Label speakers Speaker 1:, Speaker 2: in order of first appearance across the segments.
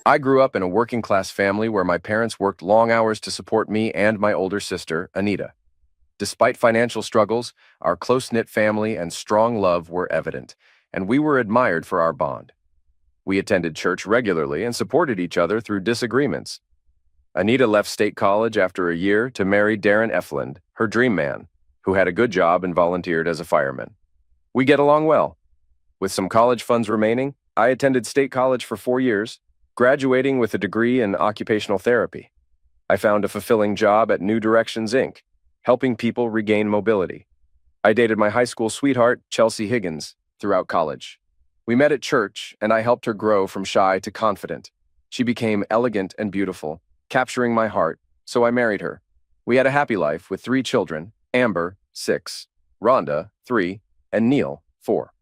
Speaker 1: I grew up in a working-class family where my parents worked long hours to support me and my older sister, Anita. Despite financial struggles, our close-knit family and strong love were evident, and we were admired for our bond. We attended church regularly and supported each other through disagreements. Anita left state college after a year to marry Darren Efland, her dream man, who had a good job and volunteered as a fireman. We get along well. With some college funds remaining, I attended state college for 4 years, graduating with a degree in occupational therapy. I found a fulfilling job at New Directions, Inc., helping people regain mobility. I dated my high school sweetheart, Chelsea Higgins, throughout college. We met at church, and I helped her grow from shy to confident. She became elegant and beautiful, capturing my heart, so I married her. We had a happy life with 3 children, Amber, 6, Rhonda, 3, and Neil, 4.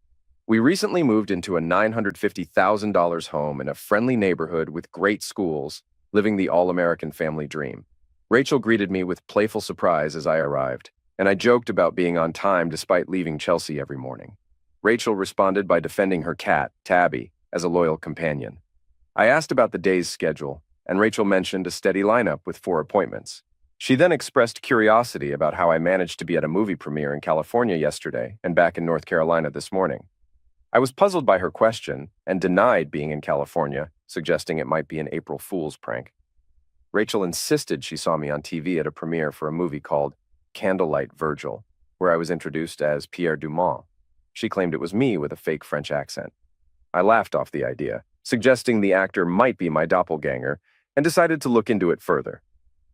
Speaker 1: We recently moved into a $950,000 home in a friendly neighborhood with great schools, living the all-American family dream. Rachel greeted me with playful surprise as I arrived, and I joked about being on time despite leaving Chelsea every morning. Rachel responded by defending her cat, Tabby, as a loyal companion. I asked about the day's schedule, and Rachel mentioned a steady lineup with 4 appointments. She then expressed curiosity about how I managed to be at a movie premiere in California yesterday and back in North Carolina this morning. I was puzzled by her question and denied being in California, suggesting it might be an April Fool's prank. Rachel insisted she saw me on TV at a premiere for a movie called Candlelight Virgil, where I was introduced as Pierre Dumont. She claimed it was me with a fake French accent. I laughed off the idea, suggesting the actor might be my doppelganger, and decided to look into it further.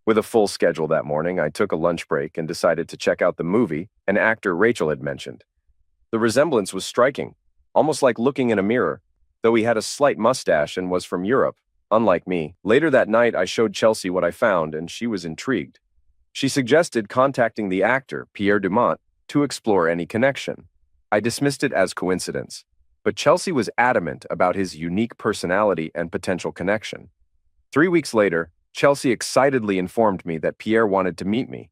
Speaker 1: With a full schedule that morning, I took a lunch break and decided to check out the movie an actor Rachel had mentioned. The resemblance was striking, almost like looking in a mirror, though he had a slight mustache and was from Europe, unlike me. Later that night, I showed Chelsea what I found, and she was intrigued. She suggested contacting the actor, Pierre Dumont, to explore any connection. I dismissed it as coincidence, but Chelsea was adamant about his unique personality and potential connection. 3 weeks later, Chelsea excitedly informed me that Pierre wanted to meet me.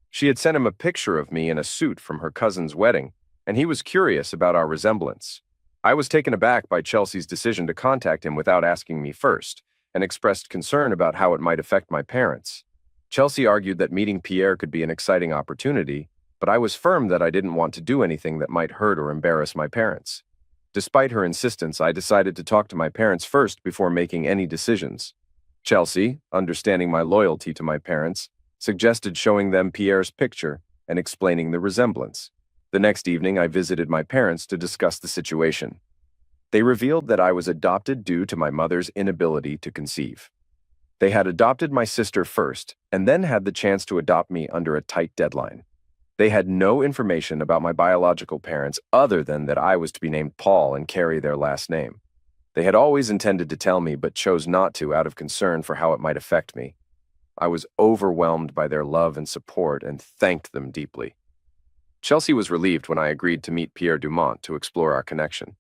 Speaker 1: She had sent him a picture of me in a suit from her cousin's wedding, and he was curious about our resemblance. I was taken aback by Chelsea's decision to contact him without asking me first, and expressed concern about how it might affect my parents. Chelsea argued that meeting Pierre could be an exciting opportunity, but I was firm that I didn't want to do anything that might hurt or embarrass my parents. Despite her insistence, I decided to talk to my parents first before making any decisions. Chelsea, understanding my loyalty to my parents, suggested showing them Pierre's picture and explaining the resemblance. The next evening, I visited my parents to discuss the situation. They revealed that I was adopted due to my mother's inability to conceive. They had adopted my sister first and then had the chance to adopt me under a tight deadline. They had no information about my biological parents other than that I was to be named Paul and carry their last name. They had always intended to tell me but chose not to out of concern for how it might affect me. I was overwhelmed by their love and support and thanked them deeply. Chelsea was relieved when I agreed to meet Pierre Dumont to explore our connection.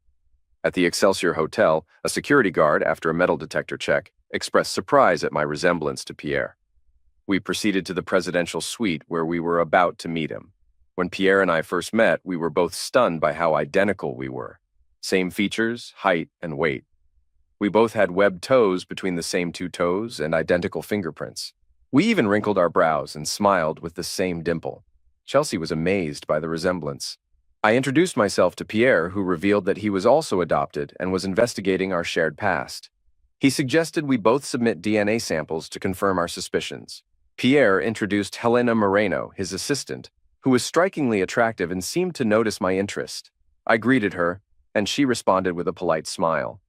Speaker 1: At the Excelsior Hotel, a security guard, after a metal detector check, expressed surprise at my resemblance to Pierre. We proceeded to the presidential suite where we were about to meet him. When Pierre and I first met, we were both stunned by how identical we were. Same features, height, and weight. We both had webbed toes between the same 2 toes and identical fingerprints. We even wrinkled our brows and smiled with the same dimple. Chelsea was amazed by the resemblance. I introduced myself to Pierre, who revealed that he was also adopted and was investigating our shared past. He suggested we both submit DNA samples to confirm our suspicions. Pierre introduced Helena Moreno, his assistant, who was strikingly attractive and seemed to notice my interest. I greeted her, and she responded with a polite smile.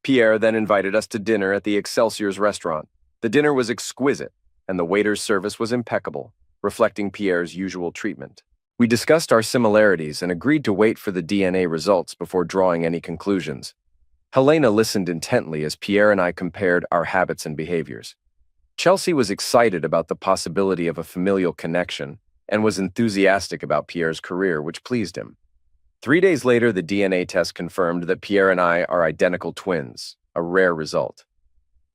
Speaker 1: Pierre then invited us to dinner at the Excelsior's restaurant. The dinner was exquisite, and the waiter's service was impeccable, reflecting Pierre's usual treatment. We discussed our similarities and agreed to wait for the DNA results before drawing any conclusions. Helena listened intently as Pierre and I compared our habits and behaviors. Chelsea was excited about the possibility of a familial connection and was enthusiastic about Pierre's career, which pleased him. 3 days later, the DNA test confirmed that Pierre and I are identical twins, a rare result.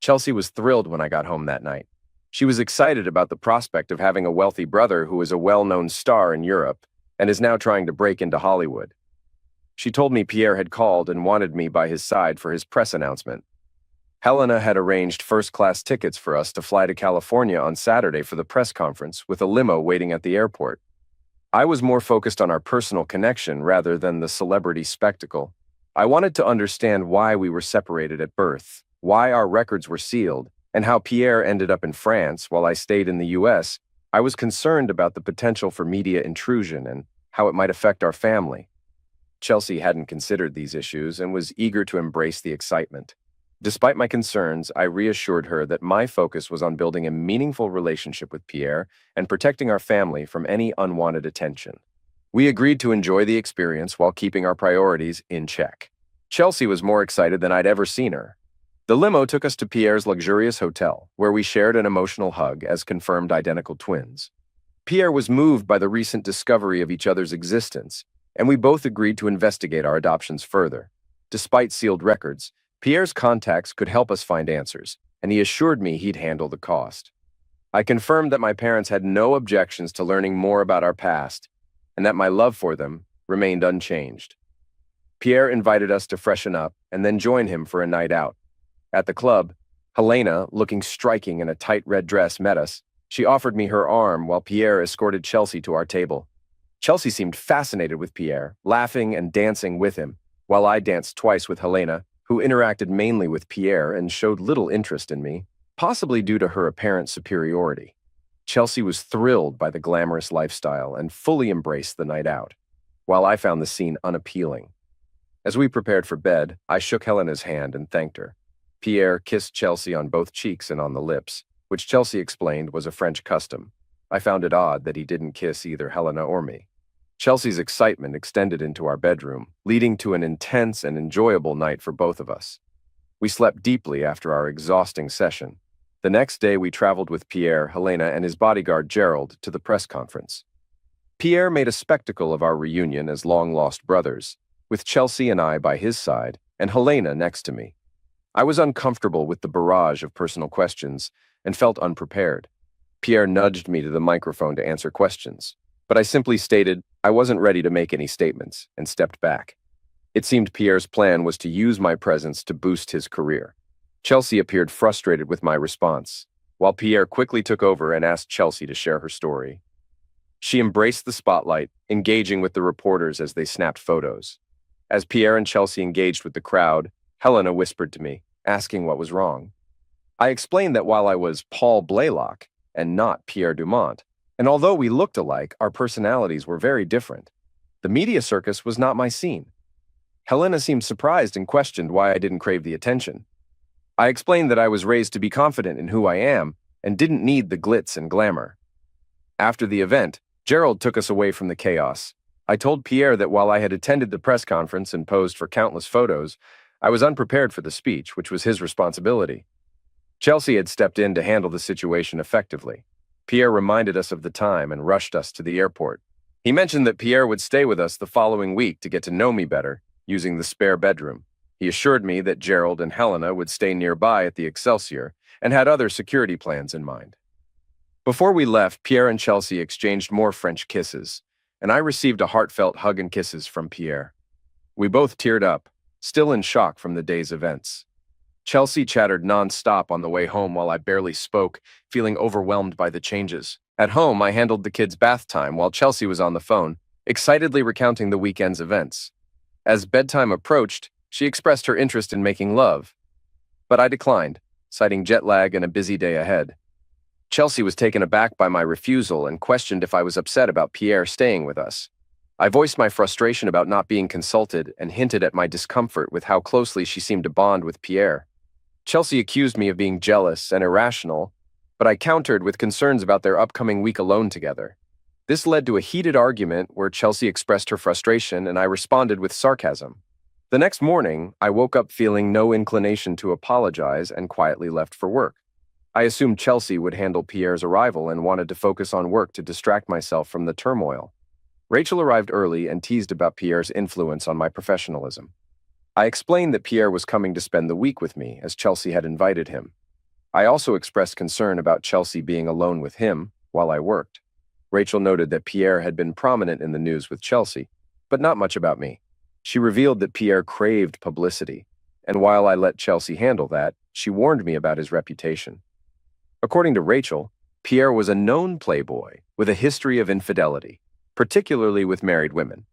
Speaker 1: Chelsea was thrilled when I got home that night. She was excited about the prospect of having a wealthy brother who is a well-known star in Europe and is now trying to break into Hollywood. She told me Pierre had called and wanted me by his side for his press announcement. Helena had arranged first-class tickets for us to fly to California on Saturday for the press conference, with a limo waiting at the airport. I was more focused on our personal connection rather than the celebrity spectacle. I wanted to understand why we were separated at birth, why our records were sealed, and how Pierre ended up in France while I stayed in the US. I was concerned about the potential for media intrusion and how it might affect our family. Chelsea hadn't considered these issues and was eager to embrace the excitement. Despite my concerns, I reassured her that my focus was on building a meaningful relationship with Pierre and protecting our family from any unwanted attention. We agreed to enjoy the experience while keeping our priorities in check. Chelsea was more excited than I'd ever seen her. The limo took us to Pierre's luxurious hotel, where we shared an emotional hug as confirmed identical twins. Pierre was moved by the recent discovery of each other's existence, and we both agreed to investigate our adoptions further. Despite sealed records, Pierre's contacts could help us find answers, and he assured me he'd handle the cost. I confirmed that my parents had no objections to learning more about our past, and that my love for them remained unchanged. Pierre invited us to freshen up and then join him for a night out. At the club, Helena, looking striking in a tight red dress, met us. She offered me her arm while Pierre escorted Chelsea to our table. Chelsea seemed fascinated with Pierre, laughing and dancing with him, while I danced twice with Helena, who interacted mainly with Pierre and showed little interest in me, possibly due to her apparent superiority. Chelsea was thrilled by the glamorous lifestyle and fully embraced the night out, while I found the scene unappealing. As we prepared for bed, I shook Helena's hand and thanked her. Pierre kissed Chelsea on both cheeks and on the lips, which Chelsea explained was a French custom. I found it odd that he didn't kiss either Helena or me. Chelsea's excitement extended into our bedroom, leading to an intense and enjoyable night for both of us. We slept deeply after our exhausting session. The next day, we traveled with Pierre, Helena, and his bodyguard Gerald to the press conference. Pierre made a spectacle of our reunion as long-lost brothers, with Chelsea and I by his side, and Helena next to me. I was uncomfortable with the barrage of personal questions and felt unprepared. Pierre nudged me to the microphone to answer questions, but I simply stated I wasn't ready to make any statements and stepped back. It seemed Pierre's plan was to use my presence to boost his career. Chelsea appeared frustrated with my response, while Pierre quickly took over and asked Chelsea to share her story. She embraced the spotlight, engaging with the reporters as they snapped photos. As Pierre and Chelsea engaged with the crowd, Helena whispered to me, asking what was wrong. I explained that while I was Paul Blaylock and not Pierre Dumont, and although we looked alike, our personalities were very different. The media circus was not my scene. Helena seemed surprised and questioned why I didn't crave the attention. I explained that I was raised to be confident in who I am and didn't need the glitz and glamour. After the event, Gerald took us away from the chaos. I told Pierre that while I had attended the press conference and posed for countless photos, I was unprepared for the speech, which was his responsibility. Chelsea had stepped in to handle the situation effectively. Pierre reminded us of the time and rushed us to the airport. He mentioned that Pierre would stay with us the following week to get to know me better, using the spare bedroom. He assured me that Gerald and Helena would stay nearby at the Excelsior and had other security plans in mind. Before we left, Pierre and Chelsea exchanged more French kisses, and I received a heartfelt hug and kisses from Pierre. We both teared up, still in shock from the day's events. Chelsea chattered non-stop on the way home while I barely spoke, feeling overwhelmed by the changes. At home, I handled the kids' bath time while Chelsea was on the phone, excitedly recounting the weekend's events. As bedtime approached, she expressed her interest in making love, but I declined, citing jet lag and a busy day ahead. Chelsea was taken aback by my refusal and questioned if I was upset about Pierre staying with us. I voiced my frustration about not being consulted and hinted at my discomfort with how closely she seemed to bond with Pierre. Chelsea accused me of being jealous and irrational, but I countered with concerns about their upcoming week alone together. This led to a heated argument where Chelsea expressed her frustration and I responded with sarcasm. The next morning, I woke up feeling no inclination to apologize and quietly left for work. I assumed Chelsea would handle Pierre's arrival and wanted to focus on work to distract myself from the turmoil. Rachel arrived early and teased about Pierre's influence on my professionalism. I explained that Pierre was coming to spend the week with me, as Chelsea had invited him. I also expressed concern about Chelsea being alone with him while I worked. Rachel noted that Pierre had been prominent in the news with Chelsea, but not much about me. She revealed that Pierre craved publicity, and while I let Chelsea handle that, she warned me about his reputation. According to Rachel, Pierre was a known playboy with a history of infidelity, particularly with married women.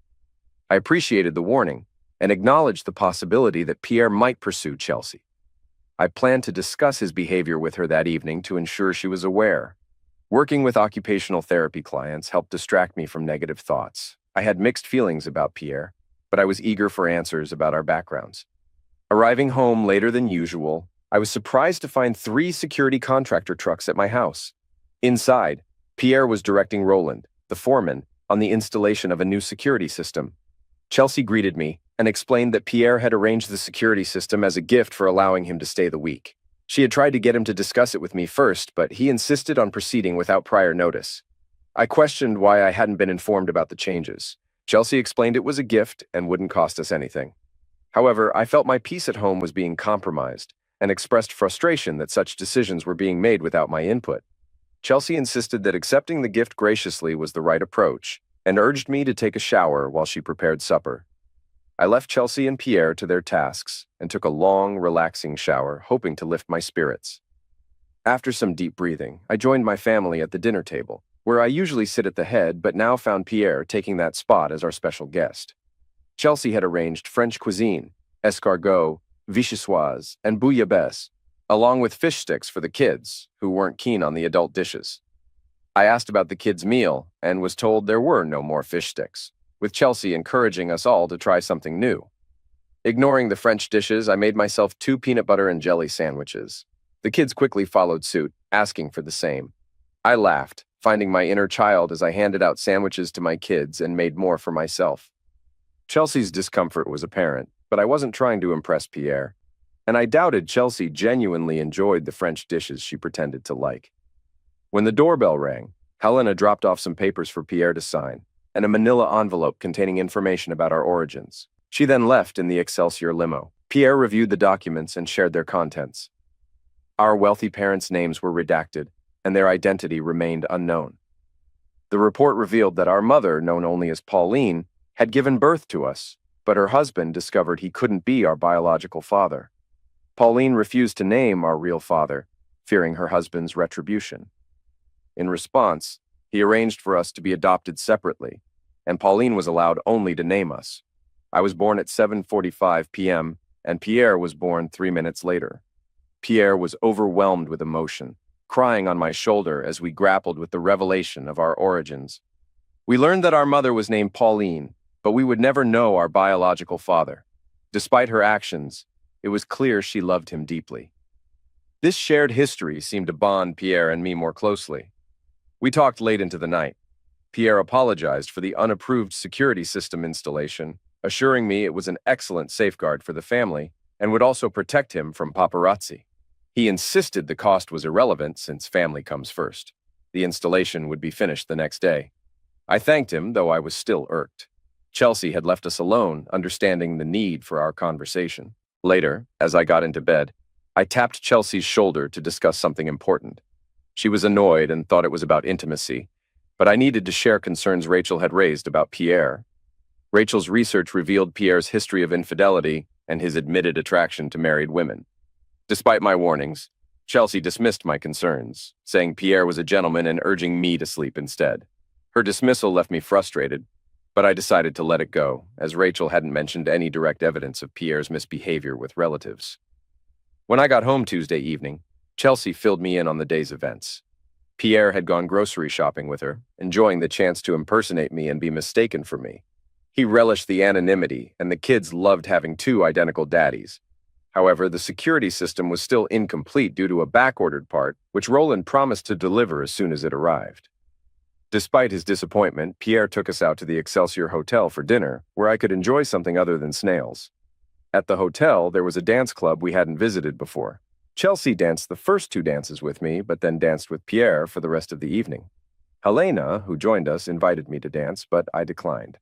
Speaker 1: I appreciated the warning and acknowledged the possibility that Pierre might pursue Chelsea. I planned to discuss his behavior with her that evening to ensure she was aware. Working with occupational therapy clients helped distract me from negative thoughts. I had mixed feelings about Pierre, but I was eager for answers about our backgrounds. Arriving home later than usual, I was surprised to find 3 security contractor trucks at my house. Inside, Pierre was directing Roland, the foreman, on the installation of a new security system. Chelsea greeted me and explained that Pierre had arranged the security system as a gift for allowing him to stay the week. She had tried to get him to discuss it with me first, but he insisted on proceeding without prior notice. I questioned why I hadn't been informed about the changes. Chelsea explained it was a gift and wouldn't cost us anything. However, I felt my peace at home was being compromised and expressed frustration that such decisions were being made without my input. Chelsea insisted that accepting the gift graciously was the right approach and urged me to take a shower while she prepared supper. I left Chelsea and Pierre to their tasks and took a long, relaxing shower, hoping to lift my spirits. After some deep breathing, I joined my family at the dinner table, where I usually sit at the head but now found Pierre taking that spot as our special guest. Chelsea had arranged French cuisine, escargot, vichyssoise, and bouillabaisse, along with fish sticks for the kids, who weren't keen on the adult dishes. I asked about the kids' meal and was told there were no more fish sticks, with Chelsea encouraging us all to try something new. Ignoring the French dishes, I made myself 2 peanut butter and jelly sandwiches. The kids quickly followed suit, asking for the same. I laughed, finding my inner child as I handed out sandwiches to my kids and made more for myself. Chelsea's discomfort was apparent, but I wasn't trying to impress Pierre, and I doubted Chelsea genuinely enjoyed the French dishes she pretended to like. When the doorbell rang, Helena dropped off some papers for Pierre to sign, and a manila envelope containing information about our origins. She then left in the Excelsior limo. Pierre reviewed the documents and shared their contents. Our wealthy parents' names were redacted, and their identity remained unknown. The report revealed that our mother, known only as Pauline, had given birth to us, but her husband discovered he couldn't be our biological father. Pauline refused to name our real father, fearing her husband's retribution. In response, he arranged for us to be adopted separately, and Pauline was allowed only to name us. I was born at 7:45 p.m., and Pierre was born 3 minutes later. Pierre was overwhelmed with emotion, crying on my shoulder as we grappled with the revelation of our origins. We learned that our mother was named Pauline, but we would never know our biological father. Despite her actions, it was clear she loved him deeply. This shared history seemed to bond Pierre and me more closely. We talked late into the night. Pierre apologized for the unapproved security system installation, assuring me it was an excellent safeguard for the family and would also protect him from paparazzi. He insisted the cost was irrelevant since family comes first. The installation would be finished the next day. I thanked him, though I was still irked. Chelsea had left us alone, understanding the need for our conversation. Later, as I got into bed, I tapped Chelsea's shoulder to discuss something important. She was annoyed and thought it was about intimacy, but I needed to share concerns Rachel had raised about Pierre. Rachel's research revealed Pierre's history of infidelity and his admitted attraction to married women. Despite my warnings, Chelsea dismissed my concerns, saying Pierre was a gentleman and urging me to sleep instead. Her dismissal left me frustrated, but I decided to let it go, as Rachel hadn't mentioned any direct evidence of Pierre's misbehavior with relatives. When I got home Tuesday evening, Chelsea filled me in on the day's events. Pierre had gone grocery shopping with her, enjoying the chance to impersonate me and be mistaken for me. He relished the anonymity, and the kids loved having 2 identical daddies. However, the security system was still incomplete due to a back-ordered part, which Roland promised to deliver as soon as it arrived. Despite his disappointment, Pierre took us out to the Excelsior Hotel for dinner, where I could enjoy something other than snails. At the hotel, there was a dance club we hadn't visited before. Chelsea danced the first 2 dances with me, but then danced with Pierre for the rest of the evening. Helena, who joined us, invited me to dance, but I declined.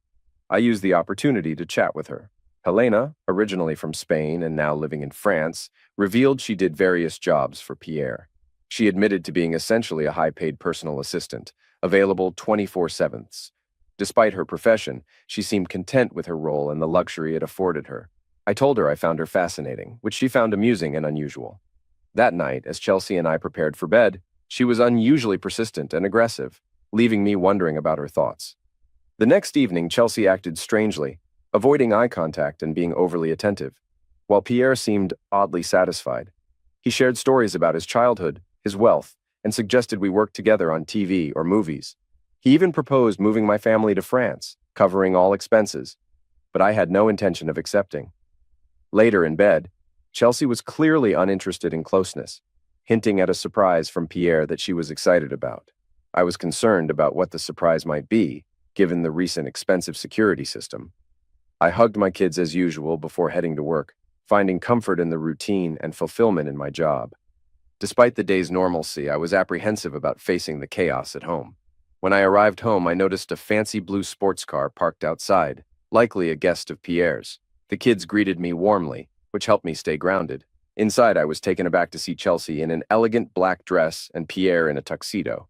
Speaker 1: I used the opportunity to chat with her. Helena, originally from Spain and now living in France, revealed she did various jobs for Pierre. She admitted to being essentially a high-paid personal assistant, available 24/7. Despite her profession, she seemed content with her role and the luxury it afforded her. I told her I found her fascinating, which she found amusing and unusual. That night, as Chelsea and I prepared for bed, she was unusually persistent and aggressive, leaving me wondering about her thoughts. The next evening, Chelsea acted strangely, avoiding eye contact and being overly attentive, while Pierre seemed oddly satisfied. He shared stories about his childhood, his wealth, and suggested we work together on TV or movies. He even proposed moving my family to France, covering all expenses, but I had no intention of accepting. Later in bed, Chelsea was clearly uninterested in closeness, hinting at a surprise from Pierre that she was excited about. I was concerned about what the surprise might be, given the recent expensive security system. I hugged my kids as usual before heading to work, finding comfort in the routine and fulfillment in my job. Despite the day's normalcy, I was apprehensive about facing the chaos at home. When I arrived home, I noticed a fancy blue sports car parked outside, likely a guest of Pierre's. The kids greeted me warmly, which helped me stay grounded. Inside, I was taken aback to see Chelsea in an elegant black dress and Pierre in a tuxedo.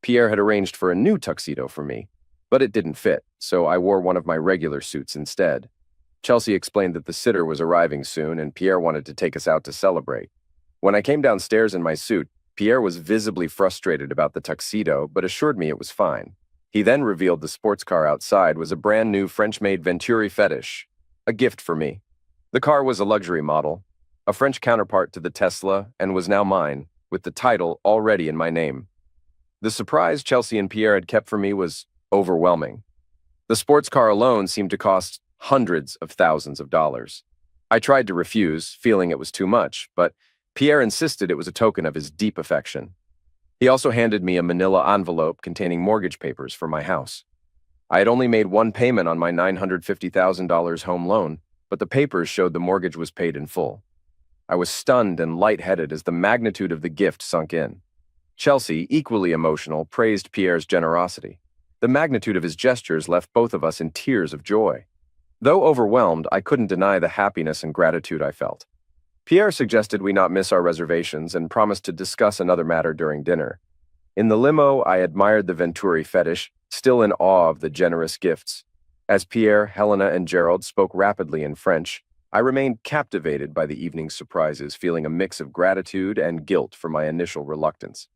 Speaker 1: Pierre had arranged for a new tuxedo for me, but it didn't fit, so I wore one of my regular suits instead. Chelsea explained that the sitter was arriving soon and Pierre wanted to take us out to celebrate. When I came downstairs in my suit, Pierre was visibly frustrated about the tuxedo, but assured me it was fine. He then revealed the sports car outside was a brand new French-made Venturi Fetish, a gift for me. The car was a luxury model, a French counterpart to the Tesla, and was now mine, with the title already in my name. The surprise Chelsea and Pierre had kept for me was overwhelming. The sports car alone seemed to cost hundreds of thousands of dollars. I tried to refuse, feeling it was too much, but Pierre insisted it was a token of his deep affection. He also handed me a manila envelope containing mortgage papers for my house. I had only made one payment on my $950,000 home loan, but the papers showed the mortgage was paid in full. I was stunned and lightheaded as the magnitude of the gift sunk in. Chelsea, equally emotional, praised Pierre's generosity. The magnitude of his gestures left both of us in tears of joy. Though overwhelmed, I couldn't deny the happiness and gratitude I felt. Pierre suggested we not miss our reservations and promised to discuss another matter during dinner. In the limo, I admired the Venturi Fetish, still in awe of the generous gifts. As Pierre, Helena, and Gerald spoke rapidly in French, I remained captivated by the evening's surprises, feeling a mix of gratitude and guilt for my initial reluctance.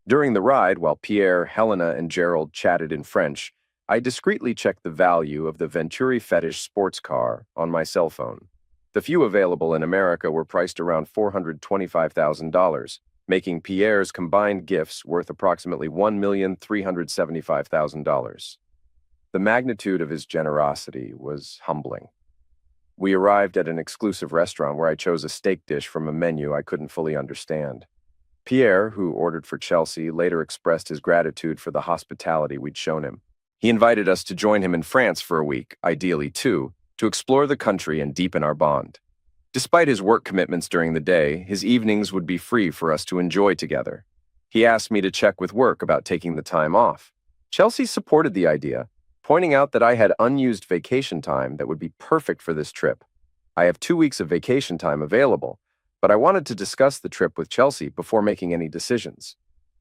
Speaker 1: During the ride, while Pierre, Helena, and Gerald chatted in French, I discreetly checked the value of the Venturi Fetish sports car on my cell phone. The few available in America were priced around $425,000, making Pierre's combined gifts worth approximately $1,375,000. The magnitude of his generosity was humbling. We arrived at an exclusive restaurant where I chose a steak dish from a menu I couldn't fully understand. Pierre, who ordered for Chelsea, later expressed his gratitude for the hospitality we'd shown him. He invited us to join him in France for a week, ideally 2, to explore the country and deepen our bond. Despite his work commitments during the day, his evenings would be free for us to enjoy together. He asked me to check with work about taking the time off. Chelsea supported the idea, pointing out that I had unused vacation time that would be perfect for this trip. I have 2 weeks of vacation time available, but I wanted to discuss the trip with Chelsea before making any decisions.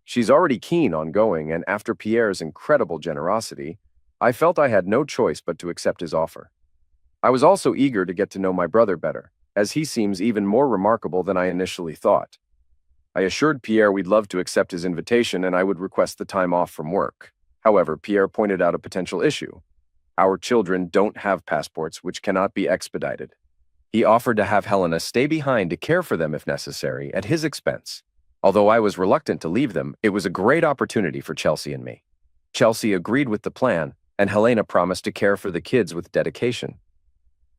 Speaker 1: She's already keen on going, and after Pierre's incredible generosity, I felt I had no choice but to accept his offer. I was also eager to get to know my brother better, as he seems even more remarkable than I initially thought. I assured Pierre we'd love to accept his invitation and I would request the time off from work. However, Pierre pointed out a potential issue. Our children don't have passports, which cannot be expedited. He offered to have Helena stay behind to care for them if necessary, at his expense. Although I was reluctant to leave them, it was a great opportunity for Chelsea and me. Chelsea agreed with the plan, and Helena promised to care for the kids with dedication.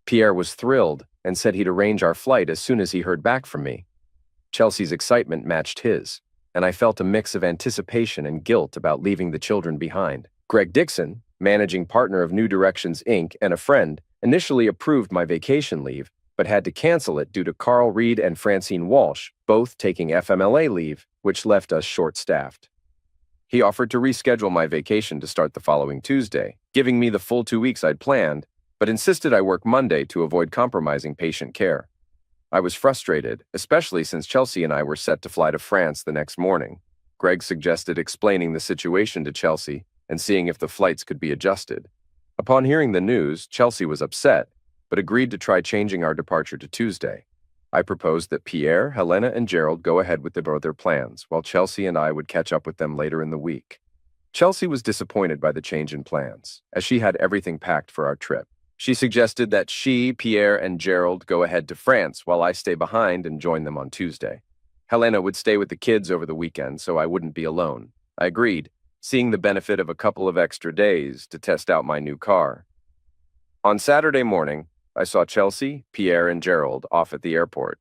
Speaker 1: Pierre was thrilled and said he'd arrange our flight as soon as he heard back from me. Chelsea's excitement matched his, and I felt a mix of anticipation and guilt about leaving the children behind. Greg Dixon, managing partner of New Directions Inc. and a friend, initially approved my vacation leave, but had to cancel it due to Carl Reed and Francine Walsh, both taking FMLA leave, which left us short-staffed. He offered to reschedule my vacation to start the following Tuesday, giving me the full 2 weeks I'd planned, but insisted I work Monday to avoid compromising patient care. I was frustrated, especially since Chelsea and I were set to fly to France the next morning. Greg suggested explaining the situation to Chelsea and seeing if the flights could be adjusted. Upon hearing the news, Chelsea was upset, but agreed to try changing our departure to Tuesday. I proposed that Pierre, Helena, and Gerald go ahead with their plans, while Chelsea and I would catch up with them later in the week. Chelsea was disappointed by the change in plans, as she had everything packed for our trip. She suggested that she, Pierre, and Gerald go ahead to France while I stay behind and join them on Tuesday. Helena would stay with the kids over the weekend so I wouldn't be alone. I agreed, seeing the benefit of a couple of extra days to test out my new car. On Saturday morning, I saw Chelsea, Pierre, and Gerald off at the airport.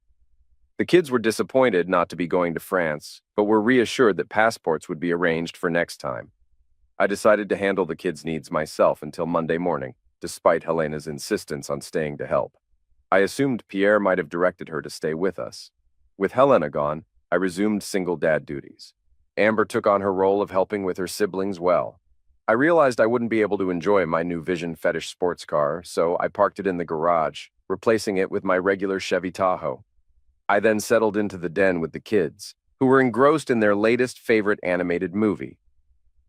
Speaker 1: The kids were disappointed not to be going to France, but were reassured that passports would be arranged for next time. I decided to handle the kids' needs myself until Monday morning, despite Helena's insistence on staying to help. I assumed Pierre might have directed her to stay with us. With Helena gone, I resumed single dad duties. Amber took on her role of helping with her siblings well. I realized I wouldn't be able to enjoy my new Vision Fetish sports car, so I parked it in the garage, replacing it with my regular Chevy Tahoe. I then settled into the den with the kids, who were engrossed in their latest favorite animated movie.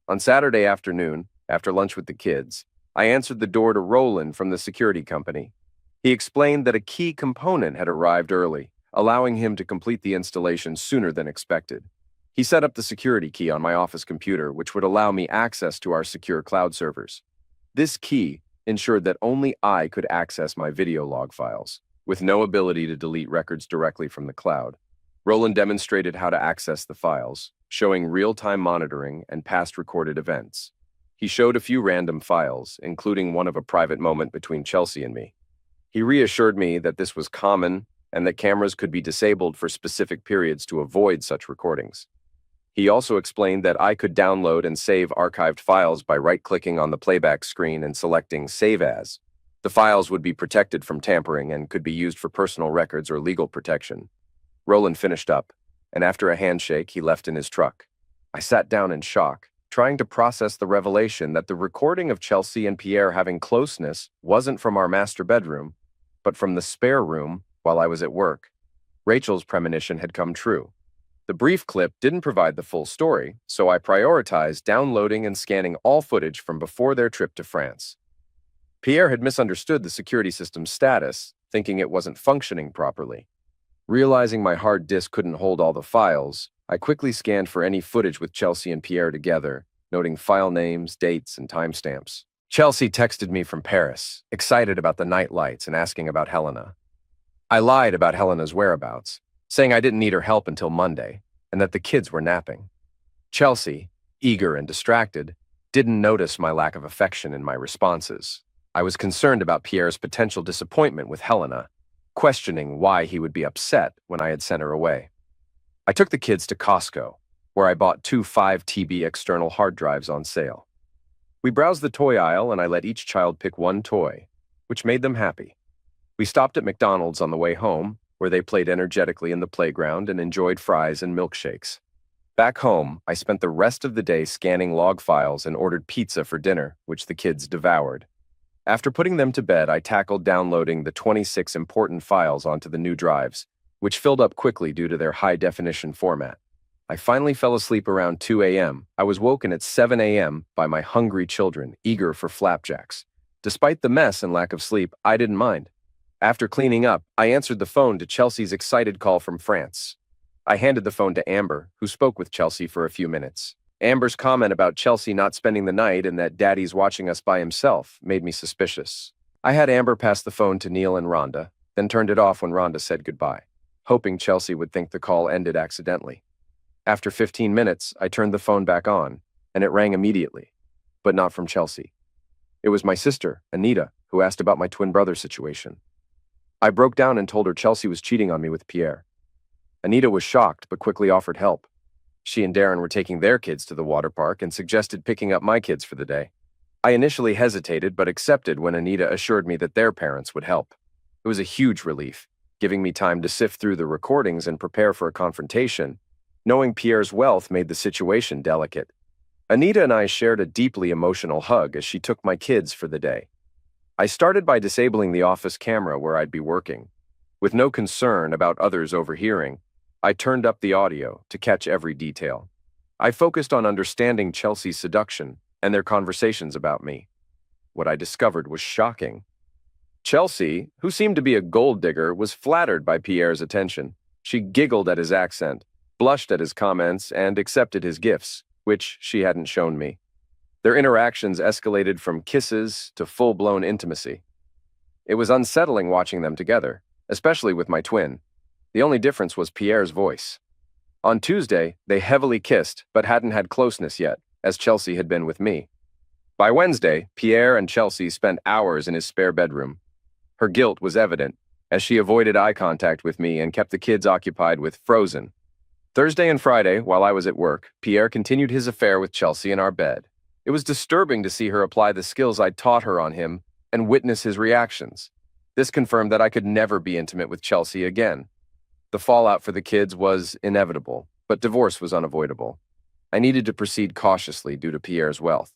Speaker 1: On Saturday afternoon, after lunch with the kids, I answered the door to Roland from the security company. He explained that a key component had arrived early, allowing him to complete the installation sooner than expected. He set up the security key on my office computer, which would allow me access to our secure cloud servers. This key ensured that only I could access my video log files, with no ability to delete records directly from the cloud. Roland demonstrated how to access the files, showing real-time monitoring and past recorded events. He showed a few random files, including one of a private moment between Chelsea and me. He reassured me that this was common and that cameras could be disabled for specific periods to avoid such recordings. He also explained that I could download and save archived files by right-clicking on the playback screen and selecting Save As. The files would be protected from tampering and could be used for personal records or legal protection. Roland finished up, and after a handshake, he left in his truck. I sat down in shock, trying to process the revelation that the recording of Chelsea and Pierre having closeness wasn't from our master bedroom, but from the spare room while I was at work. Rachel's premonition had come true. The brief clip didn't provide the full story, so I prioritized downloading and scanning all footage from before their trip to France. Pierre had misunderstood the security system's status, thinking it wasn't functioning properly. Realizing my hard disk couldn't hold all the files, I quickly scanned for any footage with Chelsea and Pierre together, noting file names, dates, and timestamps. Chelsea texted me from Paris, excited about the night lights and asking about Helena. I lied about Helena's whereabouts, saying I didn't need her help until Monday, and that the kids were napping. Chelsea, eager and distracted, didn't notice my lack of affection in my responses. I was concerned about Pierre's potential disappointment with Helena, questioning why he would be upset when I had sent her away. I took the kids to Costco, where I bought 2 5 TB external hard drives on sale. We browsed the toy aisle and I let each child pick one toy, which made them happy. We stopped at McDonald's on the way home, where they played energetically in the playground and enjoyed fries and milkshakes. Back home, I spent the rest of the day scanning log files and ordered pizza for dinner, which the kids devoured. After putting them to bed, I tackled downloading the 26 important files onto the new drives, which filled up quickly due to their high-definition format. I finally fell asleep around 2 a.m. I was woken at 7 a.m. by my hungry children, eager for flapjacks. Despite the mess and lack of sleep, I didn't mind. After cleaning up, I answered the phone to Chelsea's excited call from France. I handed the phone to Amber, who spoke with Chelsea for a few minutes. Amber's comment about Chelsea not spending the night and that Daddy's watching us by himself made me suspicious. I had Amber pass the phone to Neil and Rhonda, then turned it off when Rhonda said goodbye, hoping Chelsea would think the call ended accidentally. After 15 minutes, I turned the phone back on, and it rang immediately, but not from Chelsea. It was my sister, Anita, who asked about my twin brother situation. I broke down and told her Chelsea was cheating on me with Pierre. Anita was shocked, but quickly offered help. She and Darren were taking their kids to the water park and suggested picking up my kids for the day. I initially hesitated, but accepted when Anita assured me that their parents would help. It was a huge relief, giving me time to sift through the recordings and prepare for a confrontation. Knowing Pierre's wealth made the situation delicate. Anita and I shared a deeply emotional hug as she took my kids for the day. I started by disabling the office camera where I'd be working. With no concern about others overhearing, I turned up the audio to catch every detail. I focused on understanding Chelsea's seduction and their conversations about me. What I discovered was shocking. Chelsea, who seemed to be a gold digger, was flattered by Pierre's attention. She giggled at his accent, blushed at his comments, and accepted his gifts, which she hadn't shown me. Their interactions escalated from kisses to full-blown intimacy. It was unsettling watching them together, especially with my twin. The only difference was Pierre's voice. On Tuesday, they heavily kissed, but hadn't had closeness yet, as Chelsea had been with me. By Wednesday, Pierre and Chelsea spent hours in his spare bedroom. Her guilt was evident, as she avoided eye contact with me and kept the kids occupied with Frozen. Thursday and Friday, while I was at work, Pierre continued his affair with Chelsea in our bed. It was disturbing to see her apply the skills I'd taught her on him and witness his reactions. This confirmed that I could never be intimate with Chelsea again. The fallout for the kids was inevitable, but divorce was unavoidable. I needed to proceed cautiously due to Pierre's wealth.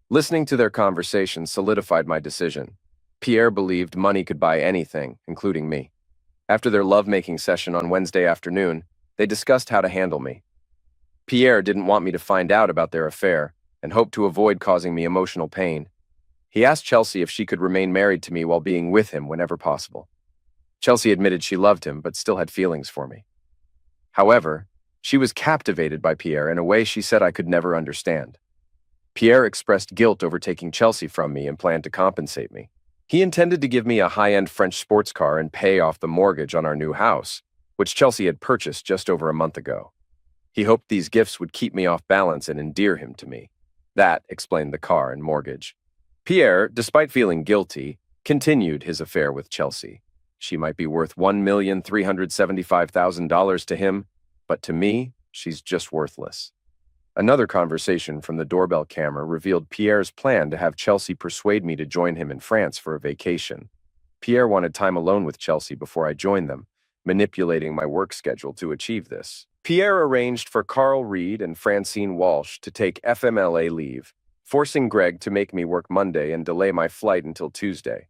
Speaker 1: Listening to their conversation solidified my decision. Pierre believed money could buy anything, including me. After their lovemaking session on Wednesday afternoon, they discussed how to handle me. Pierre didn't want me to find out about their affair and hoped to avoid causing me emotional pain. He asked Chelsea if she could remain married to me while being with him whenever possible. Chelsea admitted she loved him but still had feelings for me. However, she was captivated by Pierre in a way she said I could never understand. Pierre expressed guilt over taking Chelsea from me and planned to compensate me. He intended to give me a high-end French sports car and pay off the mortgage on our new house, which Chelsea had purchased just over a month ago. He hoped these gifts would keep me off balance and endear him to me. That explained the car and mortgage. Pierre, despite feeling guilty, continued his affair with Chelsea. She might be worth $1,375,000 to him, but to me, she's just worthless. Another conversation from the doorbell camera revealed Pierre's plan to have Chelsea persuade me to join him in France for a vacation. Pierre wanted time alone with Chelsea before I joined them, manipulating my work schedule to achieve this. Pierre arranged for Carl Reed and Francine Walsh to take FMLA leave, forcing Greg to make me work Monday and delay my flight until Tuesday.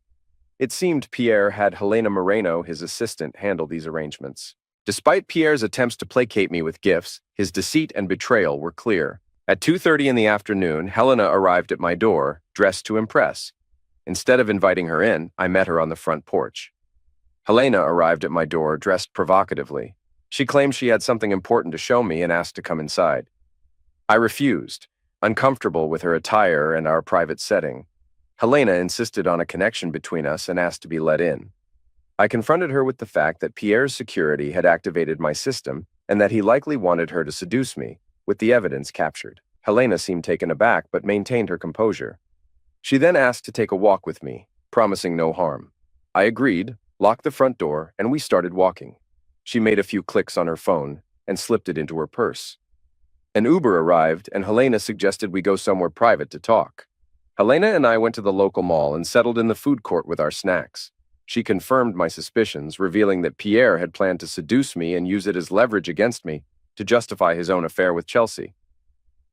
Speaker 1: It seemed Pierre had Helena Moreno, his assistant, handle these arrangements. Despite Pierre's attempts to placate me with gifts, his deceit and betrayal were clear. At 2:30 in the afternoon, Helena arrived at my door, dressed to impress. Instead of inviting her in, I met her on the front porch. Helena arrived at my door, dressed provocatively. She claimed she had something important to show me and asked to come inside. I refused, uncomfortable with her attire and our private setting. Helena insisted on a connection between us and asked to be let in. I confronted her with the fact that Pierre's security had activated my system and that he likely wanted her to seduce me, with the evidence captured. Helena seemed taken aback but maintained her composure. She then asked to take a walk with me, promising no harm. I agreed, locked the front door, and we started walking. She made a few clicks on her phone and slipped it into her purse. An Uber arrived and Helena suggested we go somewhere private to talk. Helena and I went to the local mall and settled in the food court with our snacks. She confirmed my suspicions, revealing that Pierre had planned to seduce me and use it as leverage against me to justify his own affair with Chelsea.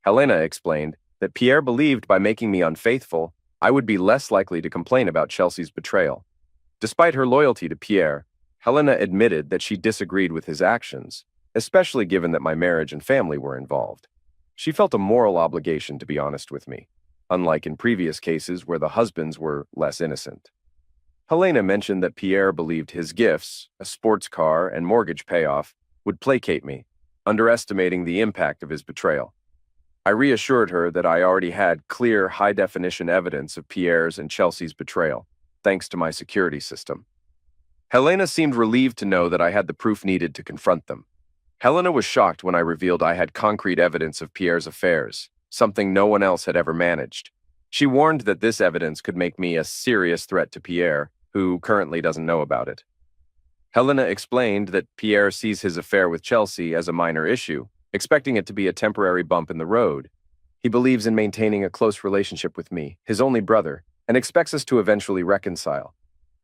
Speaker 1: Helena explained that Pierre believed by making me unfaithful, I would be less likely to complain about Chelsea's betrayal. Despite her loyalty to Pierre, Helena admitted that she disagreed with his actions, especially given that my marriage and family were involved. She felt a moral obligation to be honest with me, unlike in previous cases where the husbands were less innocent. Helena mentioned that Pierre believed his gifts, a sports car and mortgage payoff, would placate me, underestimating the impact of his betrayal. I reassured her that I already had clear, high-definition evidence of Pierre's and Chelsea's betrayal, thanks to my security system. Helena seemed relieved to know that I had the proof needed to confront them. Helena was shocked when I revealed I had concrete evidence of Pierre's affairs, something no one else had ever managed. She warned that this evidence could make me a serious threat to Pierre, who currently doesn't know about it. Helena explained that Pierre sees his affair with Chelsea as a minor issue, expecting it to be a temporary bump in the road. He believes in maintaining a close relationship with me, his only brother, and expects us to eventually reconcile.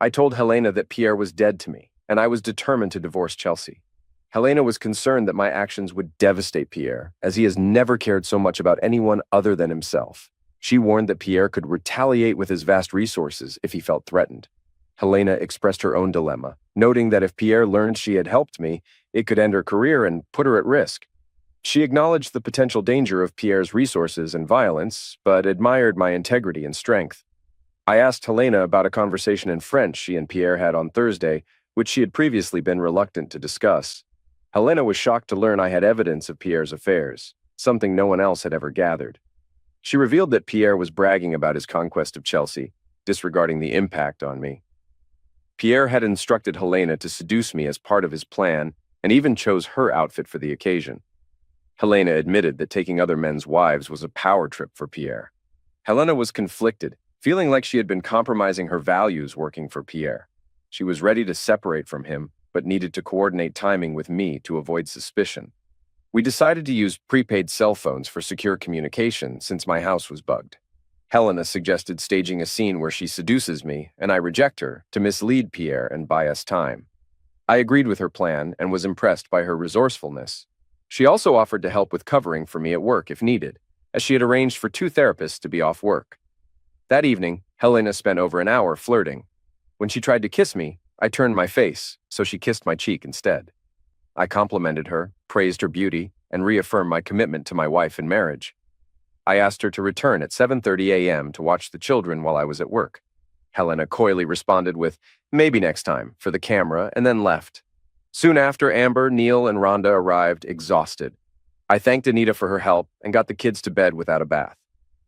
Speaker 1: I told Helena that Pierre was dead to me, and I was determined to divorce Chelsea. Helena was concerned that my actions would devastate Pierre, as he has never cared so much about anyone other than himself. She warned that Pierre could retaliate with his vast resources if he felt threatened. Helena expressed her own dilemma, noting that if Pierre learned she had helped me, it could end her career and put her at risk. She acknowledged the potential danger of Pierre's resources and violence, but admired my integrity and strength. I asked Helena about a conversation in French she and Pierre had on Thursday, which she had previously been reluctant to discuss. Helena was shocked to learn I had evidence of Pierre's affairs, something no one else had ever gathered. She revealed that Pierre was bragging about his conquest of Chelsea, disregarding the impact on me. Pierre had instructed Helena to seduce me as part of his plan and even chose her outfit for the occasion. Helena admitted that taking other men's wives was a power trip for Pierre. Helena was conflicted, feeling like she had been compromising her values working for Pierre. She was ready to separate from him, but needed to coordinate timing with me to avoid suspicion. We decided to use prepaid cell phones for secure communication since my house was bugged. Helena suggested staging a scene where she seduces me, and I reject her to mislead Pierre and buy us time. I agreed with her plan and was impressed by her resourcefulness. She also offered to help with covering for me at work if needed, as she had arranged for 2 therapists to be off work. That evening, Helena spent over an hour flirting. When she tried to kiss me, I turned my face, so she kissed my cheek instead. I complimented her, praised her beauty, and reaffirmed my commitment to my wife and marriage. I asked her to return at 7:30 a.m. to watch the children while I was at work. Helena coyly responded with, "Maybe next time," for the camera, and then left. Soon after, Amber, Neil, and Rhonda arrived, exhausted. I thanked Anita for her help and got the kids to bed without a bath.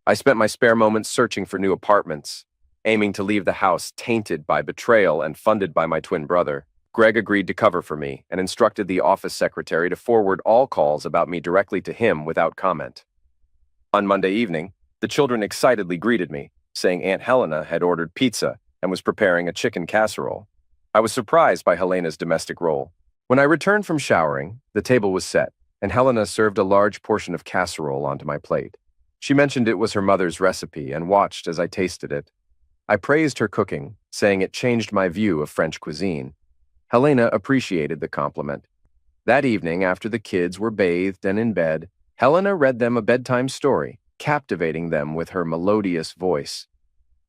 Speaker 1: I spent my spare moments searching for new apartments, aiming to leave the house tainted by betrayal and funded by my twin brother. Greg agreed to cover for me and instructed the office secretary to forward all calls about me directly to him without comment. On Monday evening, the children excitedly greeted me, saying Aunt Helena had ordered pizza and was preparing a chicken casserole. I was surprised by Helena's domestic role. When I returned from showering, the table was set, and Helena served a large portion of casserole onto my plate. She mentioned it was her mother's recipe and watched as I tasted it. I praised her cooking, saying it changed my view of French cuisine. Helena appreciated the compliment. That evening, after the kids were bathed and in bed, Helena read them a bedtime story, captivating them with her melodious voice.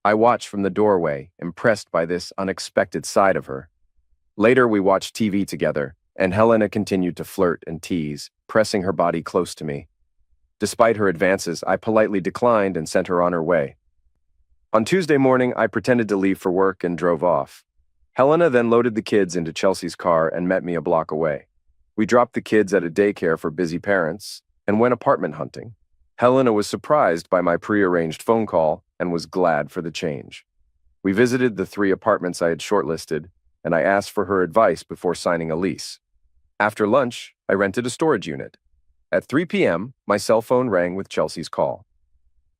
Speaker 1: I watched from the doorway, impressed by this unexpected side of her. Later, we watched TV together, and Helena continued to flirt and tease, pressing her body close to me. Despite her advances, I politely declined and sent her on her way. On Tuesday morning, I pretended to leave for work and drove off. Helena then loaded the kids into Chelsea's car and met me a block away. We dropped the kids at a daycare for busy parents and went apartment hunting. Helena was surprised by my prearranged phone call and was glad for the change. We visited the 3 apartments I had shortlisted, and I asked for her advice before signing a lease. After lunch, I rented a storage unit. At 3 p.m., my cell phone rang with Chelsea's call.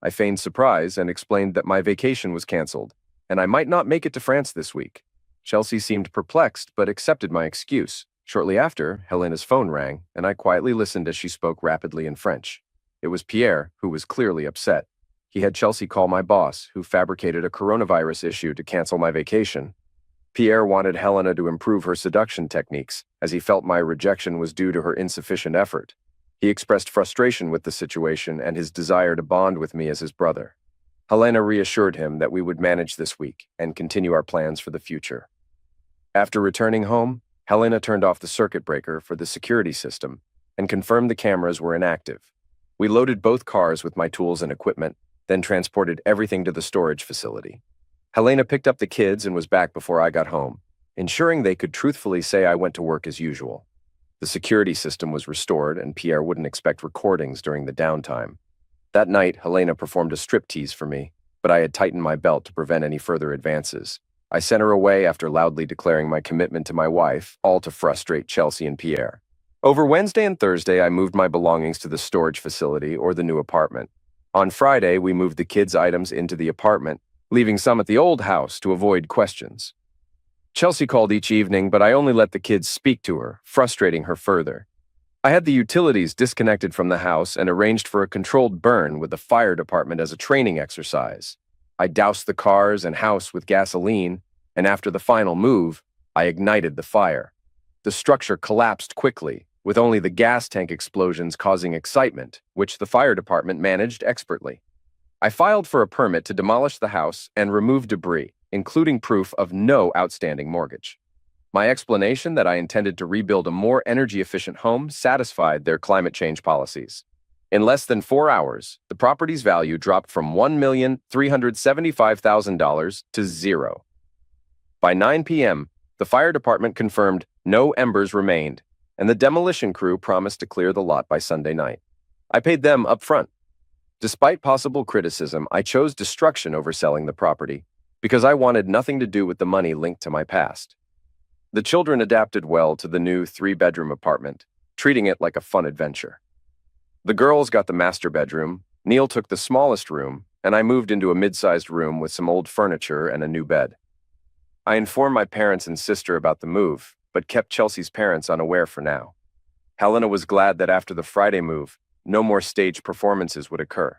Speaker 1: I feigned surprise and explained that my vacation was canceled, and I might not make it to France this week. Chelsea seemed perplexed but accepted my excuse. Shortly after, Helena's phone rang, and I quietly listened as she spoke rapidly in French. It was Pierre, who was clearly upset. He had Chelsea call my boss, who fabricated a coronavirus issue to cancel my vacation. Pierre wanted Helena to improve her seduction techniques, as he felt my rejection was due to her insufficient effort. He expressed frustration with the situation and his desire to bond with me as his brother. Helena reassured him that we would manage this week and continue our plans for the future. After returning home, Helena turned off the circuit breaker for the security system and confirmed the cameras were inactive. We loaded both cars with my tools and equipment, then transported everything to the storage facility. Helena picked up the kids and was back before I got home, ensuring they could truthfully say I went to work as usual. The security system was restored, and Pierre wouldn't expect recordings during the downtime. That night, Helena performed a striptease for me, but I had tightened my belt to prevent any further advances. I sent her away after loudly declaring my commitment to my wife, all to frustrate Chelsea and Pierre. Over Wednesday and Thursday, I moved my belongings to the storage facility or the new apartment. On Friday, we moved the kids' items into the apartment, leaving some at the old house to avoid questions. Chelsea called each evening, but I only let the kids speak to her, frustrating her further. I had the utilities disconnected from the house and arranged for a controlled burn with the fire department as a training exercise. I doused the cars and house with gasoline, and after the final move, I ignited the fire. The structure collapsed quickly, with only the gas tank explosions causing excitement, which the fire department managed expertly. I filed for a permit to demolish the house and remove debris, including proof of no outstanding mortgage. My explanation that I intended to rebuild a more energy-efficient home satisfied their climate change policies. In less than 4 hours, the property's value dropped from $1,375,000 to zero. By 9 p.m., the fire department confirmed no embers remained, and the demolition crew promised to clear the lot by Sunday night. I paid them up front. Despite possible criticism, I chose destruction over selling the property because I wanted nothing to do with the money linked to my past. The children adapted well to the new 3-bedroom apartment, treating it like a fun adventure. The girls got the master bedroom, Neil took the smallest room, and I moved into a mid-sized room with some old furniture and a new bed. I informed my parents and sister about the move, but kept Chelsea's parents unaware for now. Helena was glad that after the Friday move, no more stage performances would occur.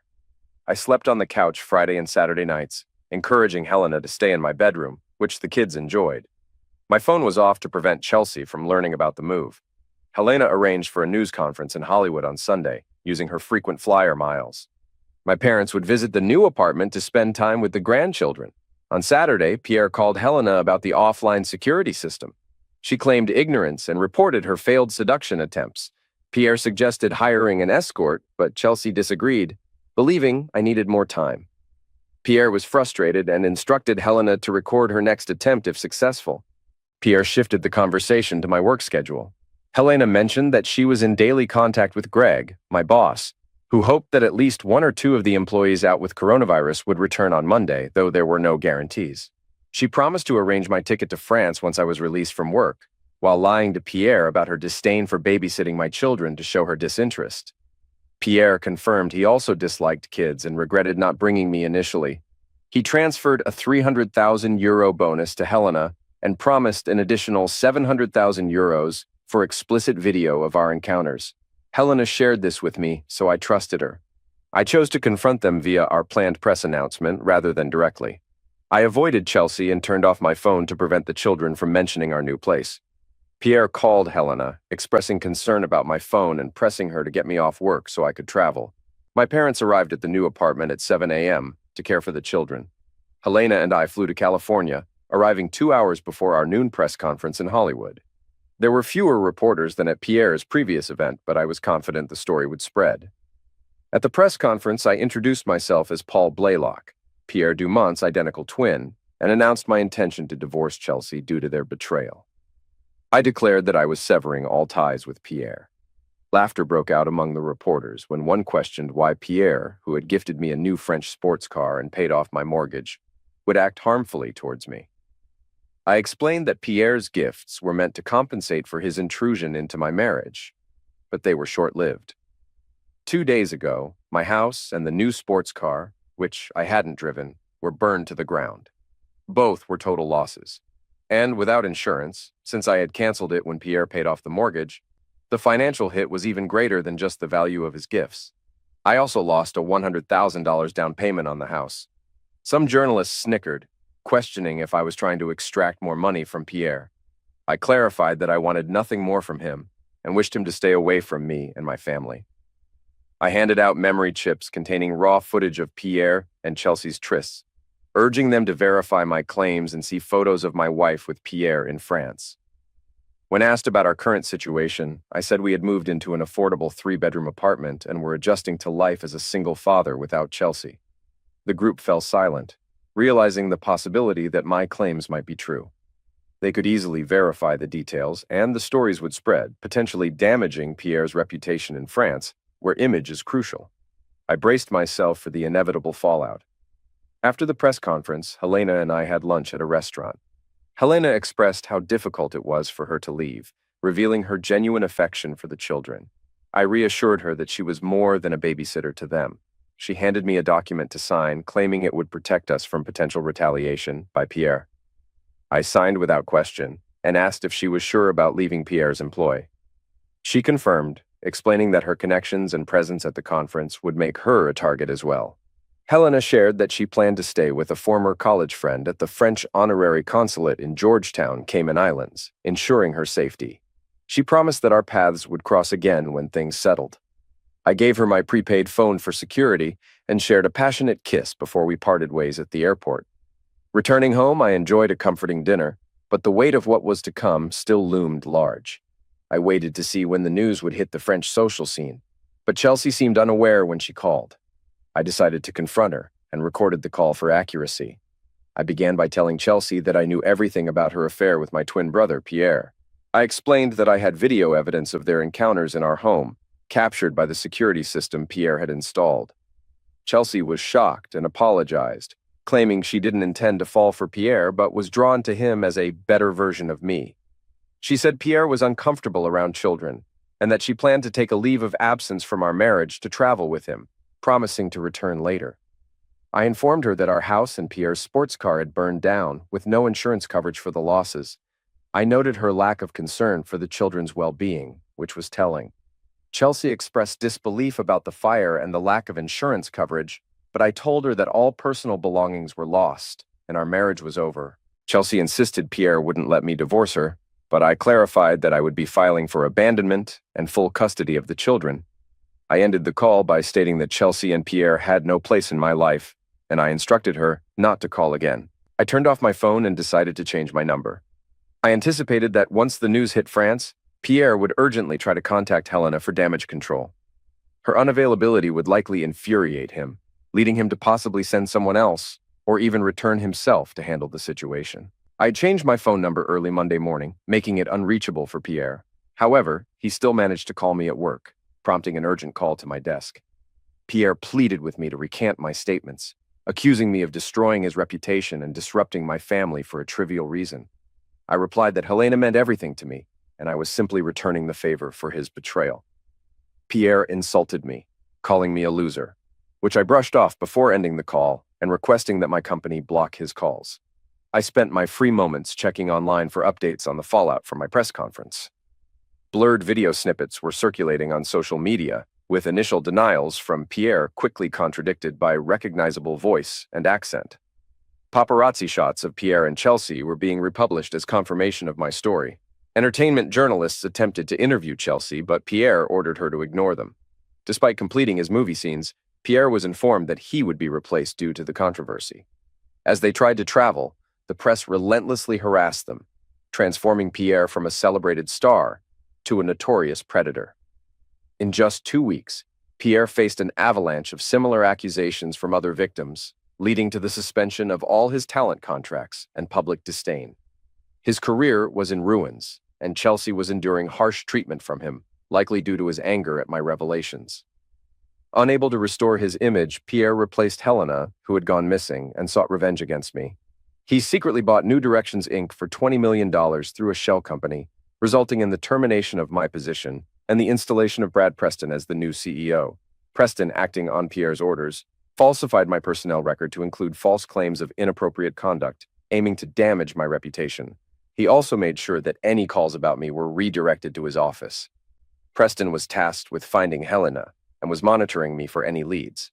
Speaker 1: I slept on the couch Friday and Saturday nights, encouraging Helena to stay in my bedroom, which the kids enjoyed. My phone was off to prevent Chelsea from learning about the move. Helena arranged for a news conference in Hollywood on Sunday, using her frequent flyer miles. My parents would visit the new apartment to spend time with the grandchildren. On Saturday, Pierre called Helena about the offline security system. She claimed ignorance and reported her failed seduction attempts. Pierre suggested hiring an escort, but Chelsea disagreed, believing I needed more time. Pierre was frustrated and instructed Helena to record her next attempt if successful. Pierre shifted the conversation to my work schedule. Helena mentioned that she was in daily contact with Greg, my boss, who hoped that at least 1 or 2 of the employees out with coronavirus would return on Monday, though there were no guarantees. She promised to arrange my ticket to France once I was released from work, while lying to Pierre about her disdain for babysitting my children to show her disinterest. Pierre confirmed he also disliked kids and regretted not bringing me initially. He transferred a €300,000 bonus to Helena and promised an additional €700,000 for explicit video of our encounters. Helena shared this with me, so I trusted her. I chose to confront them via our planned press announcement rather than directly. I avoided Chelsea and turned off my phone to prevent the children from mentioning our new place. Pierre called Helena, expressing concern about my phone and pressing her to get me off work so I could travel. My parents arrived at the new apartment at 7 a.m. to care for the children. Helena and I flew to California, arriving 2 hours before our noon press conference in Hollywood. There were fewer reporters than at Pierre's previous event, but I was confident the story would spread. At the press conference, I introduced myself as Paul Blaylock, Pierre Dumont's identical twin, and announced my intention to divorce Chelsea due to their betrayal. I declared that I was severing all ties with Pierre. Laughter broke out among the reporters when one questioned why Pierre, who had gifted me a new French sports car and paid off my mortgage, would act harmfully towards me. I explained that Pierre's gifts were meant to compensate for his intrusion into my marriage, but they were short-lived. 2 days ago, my house and the new sports car, which I hadn't driven, were burned to the ground. Both were total losses. And without insurance, since I had canceled it when Pierre paid off the mortgage, the financial hit was even greater than just the value of his gifts. I also lost a $100,000 down payment on the house. Some journalists snickered, questioning if I was trying to extract more money from Pierre. I clarified that I wanted nothing more from him and wished him to stay away from me and my family. I handed out memory chips containing raw footage of Pierre and Chelsea's trysts, urging them to verify my claims and see photos of my wife with Pierre in France. When asked about our current situation, I said we had moved into an affordable 3-bedroom apartment and were adjusting to life as a single father without Chelsea. The group fell silent, realizing the possibility that my claims might be true. They could easily verify the details, and the stories would spread, potentially damaging Pierre's reputation in France, where image is crucial. I braced myself for the inevitable fallout. After the press conference, Helena and I had lunch at a restaurant. Helena expressed how difficult it was for her to leave, revealing her genuine affection for the children. I reassured her that she was more than a babysitter to them. She handed me a document to sign, claiming it would protect us from potential retaliation by Pierre. I signed without question and asked if she was sure about leaving Pierre's employ. She confirmed, explaining that her connections and presence at the conference would make her a target as well. Helena shared that she planned to stay with a former college friend at the French honorary consulate in Georgetown, Cayman Islands, ensuring her safety. She promised that our paths would cross again when things settled. I gave her my prepaid phone for security and shared a passionate kiss before we parted ways at the airport. Returning home, I enjoyed a comforting dinner, but the weight of what was to come still loomed large. I waited to see when the news would hit the French social scene. But Chelsea seemed unaware when she called. I decided to confront her and recorded the call for accuracy. I began by telling Chelsea that I knew everything about her affair with my twin brother, Pierre. I explained that I had video evidence of their encounters in our home, captured by the security system Pierre had installed. Chelsea was shocked and apologized, claiming she didn't intend to fall for Pierre but was drawn to him as a better version of me. She said Pierre was uncomfortable around children and that she planned to take a leave of absence from our marriage to travel with him, promising to return later. I informed her that our house and Pierre's sports car had burned down, with no insurance coverage for the losses. I noted her lack of concern for the children's well-being, which was telling. Chelsea expressed disbelief about the fire and the lack of insurance coverage, but I told her that all personal belongings were lost and our marriage was over. Chelsea insisted Pierre wouldn't let me divorce her, but I clarified that I would be filing for abandonment and full custody of the children. I ended the call by stating that Chelsea and Pierre had no place in my life, and I instructed her not to call again. I turned off my phone and decided to change my number. I anticipated that once the news hit France, Pierre would urgently try to contact Helena for damage control. Her unavailability would likely infuriate him, leading him to possibly send someone else or even return himself to handle the situation. I changed my phone number early Monday morning, making it unreachable for Pierre. However, he still managed to call me at work, prompting an urgent call to my desk. Pierre pleaded with me to recant my statements, accusing me of destroying his reputation and disrupting my family for a trivial reason. I replied that Helena meant everything to me, and I was simply returning the favor for his betrayal. Pierre insulted me, calling me a loser, which I brushed off before ending the call and requesting that my company block his calls. I spent my free moments checking online for updates on the fallout from my press conference. Blurred video snippets were circulating on social media, with initial denials from Pierre quickly contradicted by recognizable voice and accent. Paparazzi shots of Pierre and Chelsea were being republished as confirmation of my story. Entertainment journalists attempted to interview Chelsea, but Pierre ordered her to ignore them. Despite completing his movie scenes, Pierre was informed that he would be replaced due to the controversy. As they tried to travel, the press relentlessly harassed them, transforming Pierre from a celebrated star to a notorious predator. In just 2 weeks, Pierre faced an avalanche of similar accusations from other victims, leading to the suspension of all his talent contracts and public disdain. His career was in ruins, and Chelsea was enduring harsh treatment from him, likely due to his anger at my revelations. Unable to restore his image, Pierre replaced Helena, who had gone missing, and sought revenge against me. He secretly bought New Directions Inc. for $20 million through a shell company, resulting in the termination of my position and the installation of Brad Preston as the new CEO. Preston, acting on Pierre's orders, falsified my personnel record to include false claims of inappropriate conduct, aiming to damage my reputation. He also made sure that any calls about me were redirected to his office. Preston was tasked with finding Helena and was monitoring me for any leads.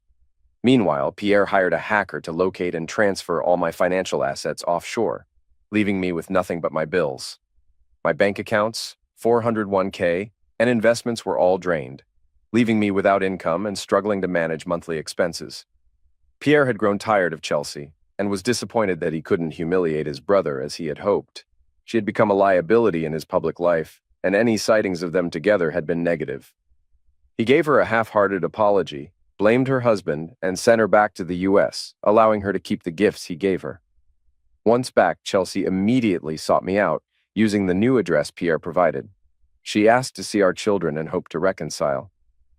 Speaker 1: Meanwhile, Pierre hired a hacker to locate and transfer all my financial assets offshore, leaving me with nothing but my bills. My bank accounts, 401k, and investments were all drained, leaving me without income and struggling to manage monthly expenses. Pierre had grown tired of Chelsea and was disappointed that he couldn't humiliate his brother as he had hoped. She had become a liability in his public life, and any sightings of them together had been negative. He gave her a half-hearted apology, blamed her husband, and sent her back to the U.S., allowing her to keep the gifts he gave her. Once back, Chelsea immediately sought me out, using the new address Pierre provided. She asked to see our children and hoped to reconcile.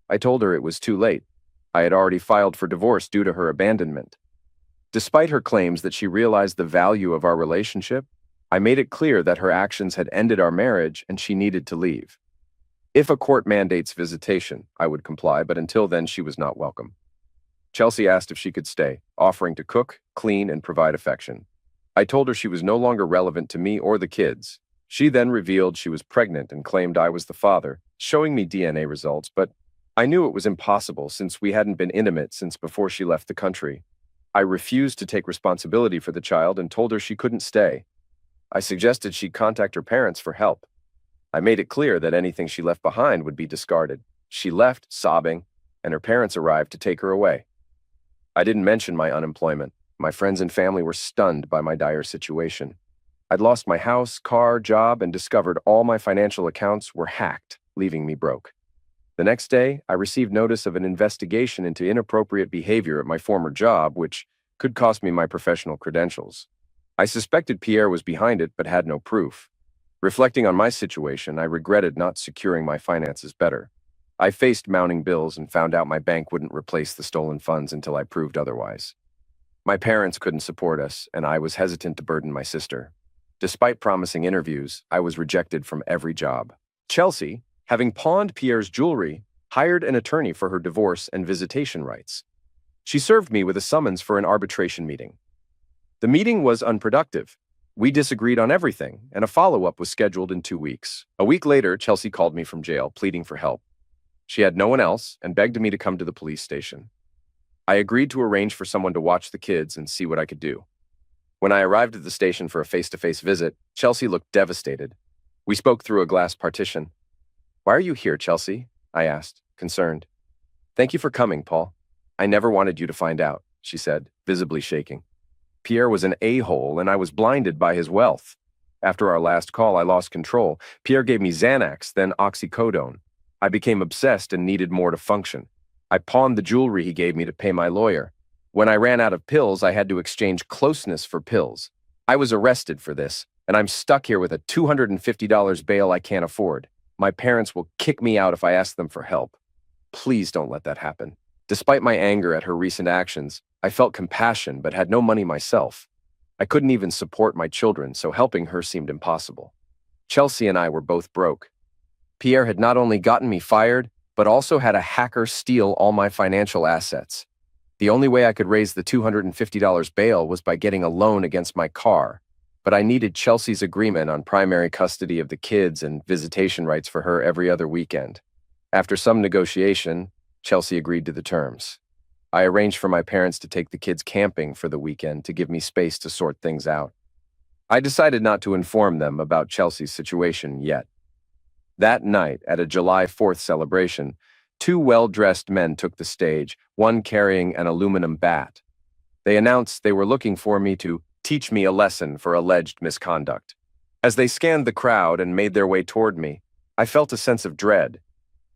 Speaker 1: I told her it was too late. I had already filed for divorce due to her abandonment. Despite her claims that she realized the value of our relationship, I made it clear that her actions had ended our marriage and she needed to leave. If a court mandates visitation, I would comply, but until then she was not welcome. Chelsea asked if she could stay, offering to cook, clean, and provide affection. I told her she was no longer relevant to me or the kids. She then revealed she was pregnant and claimed I was the father, showing me DNA results, but I knew it was impossible since we hadn't been intimate since before she left the country. I refused to take responsibility for the child and told her she couldn't stay. I suggested she contact her parents for help. I made it clear that anything she left behind would be discarded. She left, sobbing, and her parents arrived to take her away. I didn't mention my unemployment. My friends and family were stunned by my dire situation. I'd lost my house, car, job, and discovered all my financial accounts were hacked, leaving me broke. The next day, I received notice of an investigation into inappropriate behavior at my former job, which could cost me my professional credentials. I suspected Pierre was behind it, but had no proof. Reflecting on my situation, I regretted not securing my finances better. I faced mounting bills and found out my bank wouldn't replace the stolen funds until I proved otherwise. My parents couldn't support us, and I was hesitant to burden my sister. Despite promising interviews, I was rejected from every job. Chelsea, having pawned Pierre's jewelry, hired an attorney for her divorce and visitation rights. She served me with a summons for an arbitration meeting. The meeting was unproductive. We disagreed on everything, and a follow-up was scheduled in 2 weeks. A week later, Chelsea called me from jail, pleading for help. She had no one else and begged me to come to the police station. I agreed to arrange for someone to watch the kids and see what I could do. When I arrived at the station for a face-to-face visit, Chelsea looked devastated. We spoke through a glass partition. "Why are you here, Chelsea?" I asked, concerned. "Thank you for coming, Paul. I never wanted you to find out," she said, visibly shaking. Pierre was an a-hole, and I was blinded by his wealth. After our last call, I lost control. Pierre gave me Xanax, then oxycodone. I became obsessed and needed more to function. I pawned the jewelry he gave me to pay my lawyer. When I ran out of pills, I had to exchange closeness for pills. I was arrested for this, and I'm stuck here with a $250 bail I can't afford. My parents will kick me out if I ask them for help. Please don't let that happen. Despite my anger at her recent actions, I felt compassion but had no money myself. I couldn't even support my children, so helping her seemed impossible. Chelsea and I were both broke. Pierre had not only gotten me fired, but also had a hacker steal all my financial assets. The only way I could raise the $250 bail was by getting a loan against my car, but I needed Chelsea's agreement on primary custody of the kids and visitation rights for her every other weekend. After some negotiation, Chelsea agreed to the terms. I arranged for my parents to take the kids camping for the weekend to give me space to sort things out. I decided not to inform them about Chelsea's situation yet. That night, at a July 4th celebration, 2 well-dressed men took the stage, one carrying an aluminum bat. They announced they were looking for me to teach me a lesson for alleged misconduct. As they scanned the crowd and made their way toward me, I felt a sense of dread.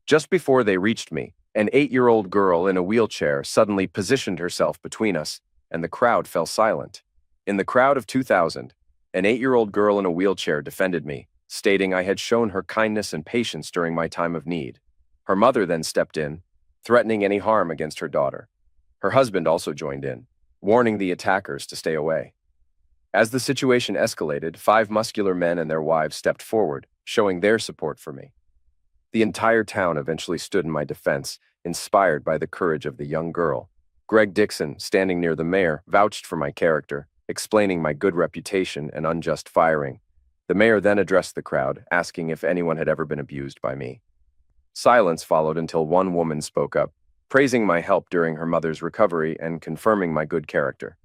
Speaker 1: Just before they reached me, an 8-year-old girl in a wheelchair suddenly positioned herself between us, and the crowd fell silent. In the crowd of 2,000, an 8-year-old girl in a wheelchair defended me, stating I had shown her kindness and patience during my time of need. Her mother then stepped in, threatening any harm against her daughter. Her husband also joined in, warning the attackers to stay away. As the situation escalated, 5 muscular men and their wives stepped forward, showing their support for me. The entire town eventually stood in my defense, inspired by the courage of the young girl. Greg Dixon, standing near the mayor, vouched for my character, explaining my good reputation and unjust firing. The mayor then addressed the crowd, asking if anyone had ever been abused by me. Silence followed until one woman spoke up, praising my help during her mother's recovery and confirming my good character.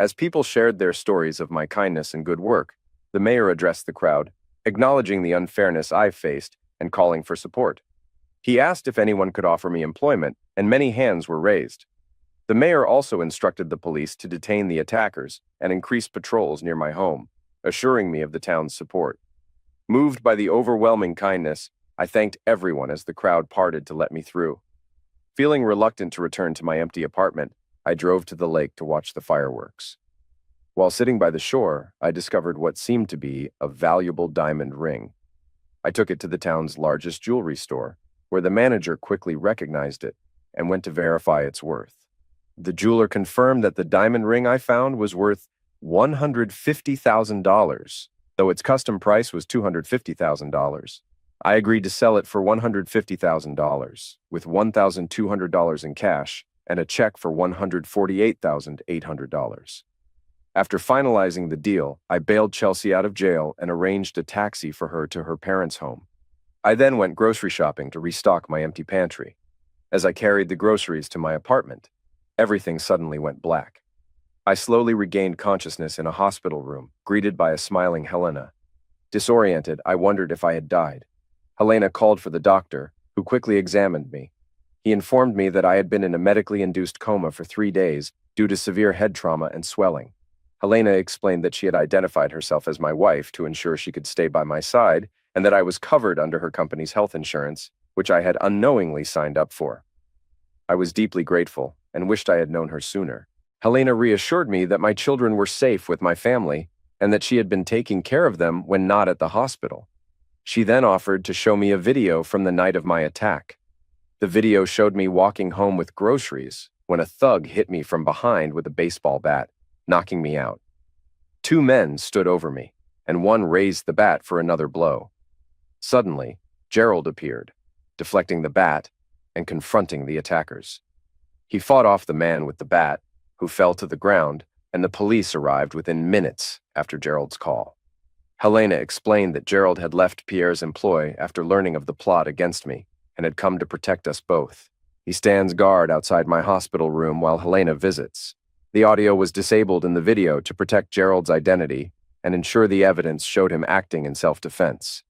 Speaker 1: As people shared their stories of my kindness and good work, the mayor addressed the crowd, acknowledging the unfairness I faced and calling for support. He asked if anyone could offer me employment, and many hands were raised. The mayor also instructed the police to detain the attackers and increase patrols near my home, assuring me of the town's support. Moved by the overwhelming kindness, I thanked everyone as the crowd parted to let me through. Feeling reluctant to return to my empty apartment, I drove to the lake to watch the fireworks. While sitting by the shore, I discovered what seemed to be a valuable diamond ring. I took it to the town's largest jewelry store, where the manager quickly recognized it and went to verify its worth. The jeweler confirmed that the diamond ring I found was worth $150,000, though its custom price was $250,000. I agreed to sell it for $150,000, with $1,200 in cash and a check for $148,800. After finalizing the deal, I bailed Chelsea out of jail and arranged a taxi for her to her parents' home. I then went grocery shopping to restock my empty pantry. As I carried the groceries to my apartment, everything suddenly went black. I slowly regained consciousness in a hospital room, greeted by a smiling Helena. Disoriented, I wondered if I had died. Helena called for the doctor, who quickly examined me. He informed me that I had been in a medically induced coma for 3 days due to severe head trauma and swelling. Helena explained that she had identified herself as my wife to ensure she could stay by my side and that I was covered under her company's health insurance which I had unknowingly signed up for. I was deeply grateful and wished I had known her sooner. Helena reassured me that my children were safe with my family and that she had been taking care of them when not at the hospital. She then offered to show me a video from the night of my attack. The video showed me walking home with groceries when a thug hit me from behind with a baseball bat, knocking me out. Two men stood over me, and one raised the bat for another blow. Suddenly, Gerald appeared, deflecting the bat and confronting the attackers. He fought off the man with the bat, who fell to the ground, and the police arrived within minutes after Gerald's call. Helena explained that Gerald had left Pierre's employ after learning of the plot against me and had come to protect us both. He stands guard outside my hospital room while Helena visits. The audio was disabled in the video to protect Gerald's identity and ensure the evidence showed him acting in self-defense.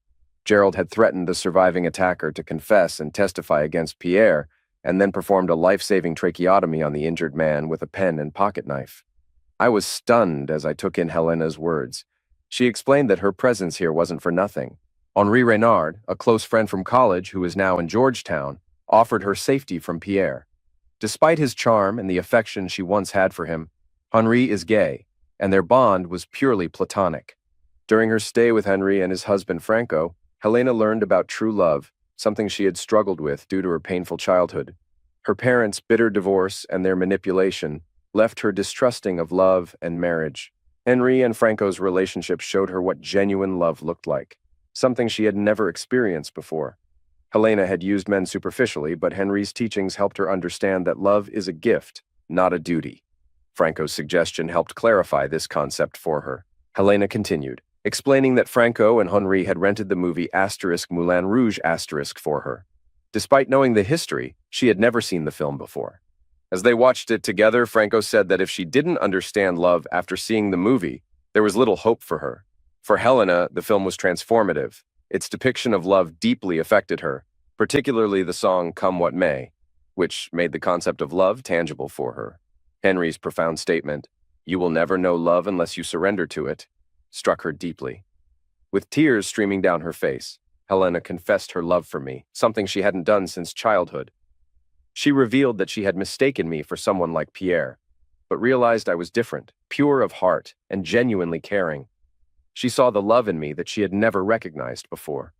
Speaker 1: Gerald had threatened the surviving attacker to confess and testify against Pierre, and then performed a life-saving tracheotomy on the injured man with a pen and pocket knife. I was stunned as I took in Helena's words. She explained that her presence here wasn't for nothing. Henri Reynard, a close friend from college who is now in Georgetown, offered her safety from Pierre. Despite his charm and the affection she once had for him, Henri is gay, and their bond was purely platonic. During her stay with Henri and his husband Franco, Helena learned about true love, something she had struggled with due to her painful childhood. Her parents' bitter divorce and their manipulation left her distrusting of love and marriage. Henri and Franco's relationship showed her what genuine love looked like, something she had never experienced before. Helena had used men superficially, but Henri's teachings helped her understand that love is a gift, not a duty. Franco's suggestion helped clarify this concept for her. Helena continued, explaining that Franco and Henri had rented the movie Moulin Rouge for her. Despite knowing the history, she had never seen the film before. As they watched it together, Franco said that if she didn't understand love after seeing the movie, there was little hope for her. For Helena, the film was transformative. Its depiction of love deeply affected her, particularly the song Come What May, which made the concept of love tangible for her. Henri's profound statement, "You will never know love unless you surrender to it," struck her deeply. With tears streaming down her face, Helena confessed her love for me, something she hadn't done since childhood. She revealed that she had mistaken me for someone like Pierre, but realized I was different, pure of heart, and genuinely caring. She saw the love in me that she had never recognized before.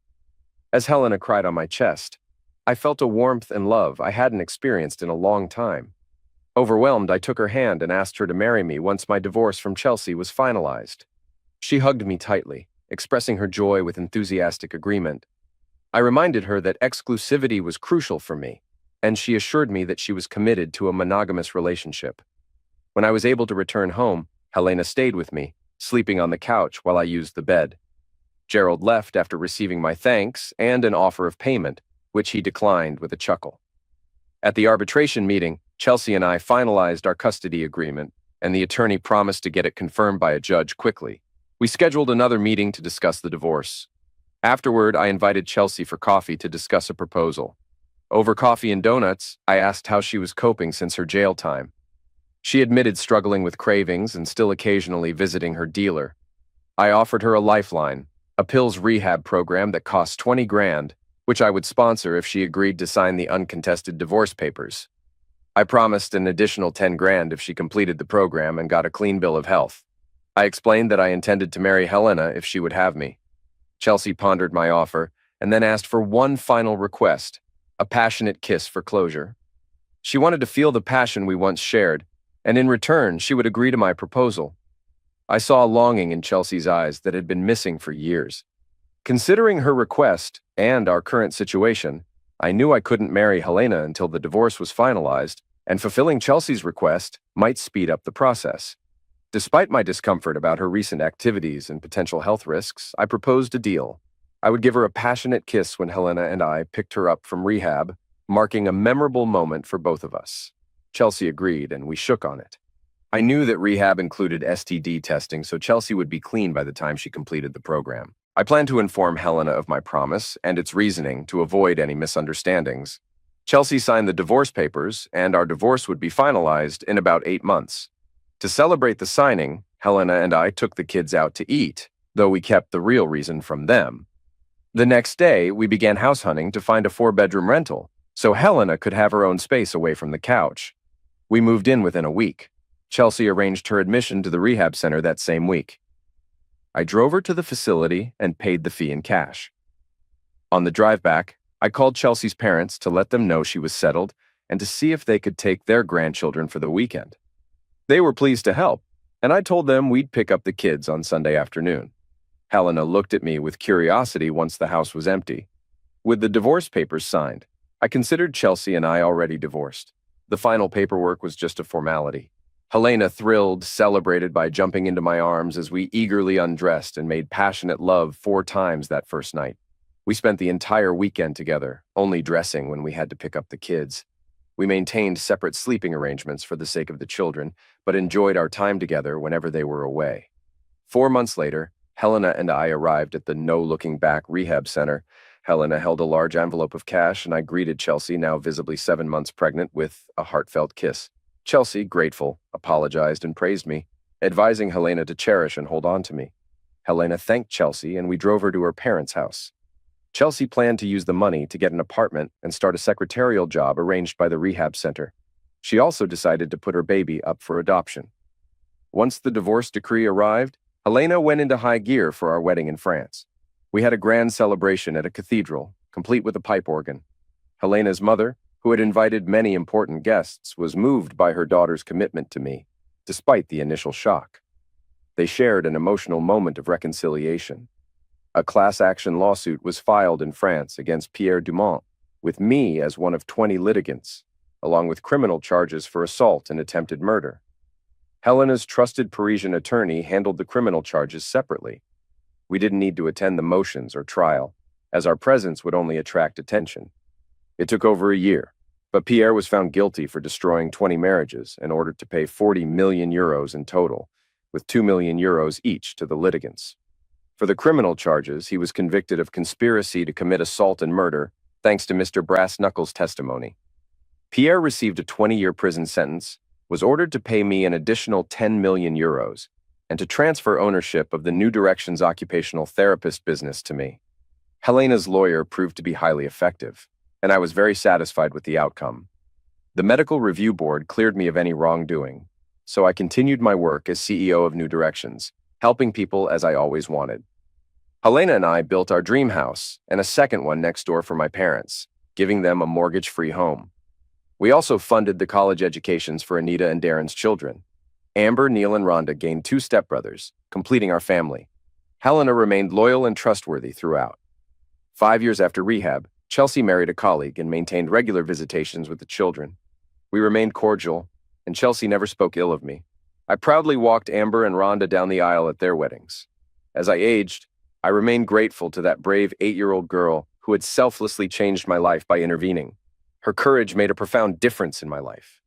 Speaker 1: As Helena cried on my chest, I felt a warmth and love I hadn't experienced in a long time. Overwhelmed, I took her hand and asked her to marry me once my divorce from Chelsea was finalized. She hugged me tightly, expressing her joy with enthusiastic agreement. I reminded her that exclusivity was crucial for me, and she assured me that she was committed to a monogamous relationship. When I was able to return home, Helena stayed with me, sleeping on the couch while I used the bed. Gerald left after receiving my thanks and an offer of payment, which he declined with a chuckle. At the arbitration meeting, Chelsea and I finalized our custody agreement, and the attorney promised to get it confirmed by a judge quickly. We scheduled another meeting to discuss the divorce. Afterward, I invited Chelsea for coffee to discuss a proposal. Over coffee and donuts, I asked how she was coping since her jail time. She admitted struggling with cravings and still occasionally visiting her dealer. I offered her a lifeline, a pills rehab program that cost 20 grand, which I would sponsor if she agreed to sign the uncontested divorce papers. I promised an additional 10 grand if she completed the program and got a clean bill of health. I explained that I intended to marry Helena if she would have me. Chelsea pondered my offer and then asked for one final request, a passionate kiss for closure. She wanted to feel the passion we once shared, and in return, she would agree to my proposal. I saw a longing in Chelsea's eyes that had been missing for years. Considering her request and our current situation, I knew I couldn't marry Helena until the divorce was finalized, and fulfilling Chelsea's request might speed up the process. Despite my discomfort about her recent activities and potential health risks, I proposed a deal. I would give her a passionate kiss when Helena and I picked her up from rehab, marking a memorable moment for both of us. Chelsea agreed, and we shook on it. I knew that rehab included STD testing, so Chelsea would be clean by the time she completed the program. I planned to inform Helena of my promise and its reasoning to avoid any misunderstandings. Chelsea signed the divorce papers, and our divorce would be finalized in about 8 months. To celebrate the signing, Helena and I took the kids out to eat, though we kept the real reason from them. The next day, we began house hunting to find a 4-bedroom rental, so Helena could have her own space away from the couch. We moved in within a week. Chelsea arranged her admission to the rehab center that same week. I drove her to the facility and paid the fee in cash. On the drive back, I called Chelsea's parents to let them know she was settled and to see if they could take their grandchildren for the weekend. They were pleased to help, and I told them we'd pick up the kids on Sunday afternoon. Helena looked at me with curiosity once the house was empty. With the divorce papers signed, I considered Chelsea and I already divorced. The final paperwork was just a formality. Helena thrilled, celebrated by jumping into my arms as we eagerly undressed and made passionate love 4 times that first night. We spent the entire weekend together, only dressing when we had to pick up the kids. We maintained separate sleeping arrangements for the sake of the children, but enjoyed our time together whenever they were away. 4 months later, Helena and I arrived at the no-looking-back rehab center. Helena held a large envelope of cash, and I greeted Chelsea, now visibly 7 months pregnant, with a heartfelt kiss. Chelsea, grateful, apologized and praised me, advising Helena to cherish and hold on to me. Helena thanked Chelsea, and we drove her to her parents' house. Chelsea planned to use the money to get an apartment and start a secretarial job arranged by the rehab center. She also decided to put her baby up for adoption. Once the divorce decree arrived, Helena went into high gear for our wedding in France. We had a grand celebration at a cathedral, complete with a pipe organ. Helena's mother, who had invited many important guests, was moved by her daughter's commitment to me, despite the initial shock. They shared an emotional moment of reconciliation. A class action lawsuit was filed in France against Pierre Dumont, with me as one of 20 litigants, along with criminal charges for assault and attempted murder. Helena's trusted Parisian attorney handled the criminal charges separately. We didn't need to attend the motions or trial, as our presence would only attract attention. It took over a year, but Pierre was found guilty for destroying 20 marriages and ordered to pay 40 million euros in total, with 2 million euros each to the litigants. For the criminal charges, he was convicted of conspiracy to commit assault and murder, thanks to Mr. Brass Knuckles' testimony. Pierre received a 20-year prison sentence, was ordered to pay me an additional 10 million euros, and to transfer ownership of the New Directions occupational therapist business to me. Helena's lawyer proved to be highly effective, and I was very satisfied with the outcome. The medical review board cleared me of any wrongdoing, so I continued my work as CEO of New Directions, helping people as I always wanted. Helena and I built our dream house and a second one next door for my parents, giving them a mortgage-free home. We also funded the college educations for Anita and Darren's children. Amber, Neil, and Rhonda gained 2 stepbrothers, completing our family. Helena remained loyal and trustworthy throughout. 5 years after rehab, Chelsea married a colleague and maintained regular visitations with the children. We remained cordial, and Chelsea never spoke ill of me. I proudly walked Amber and Rhonda down the aisle at their weddings. As I aged, I remained grateful to that brave 8-year-old girl who had selflessly changed my life by intervening. Her courage made a profound difference in my life.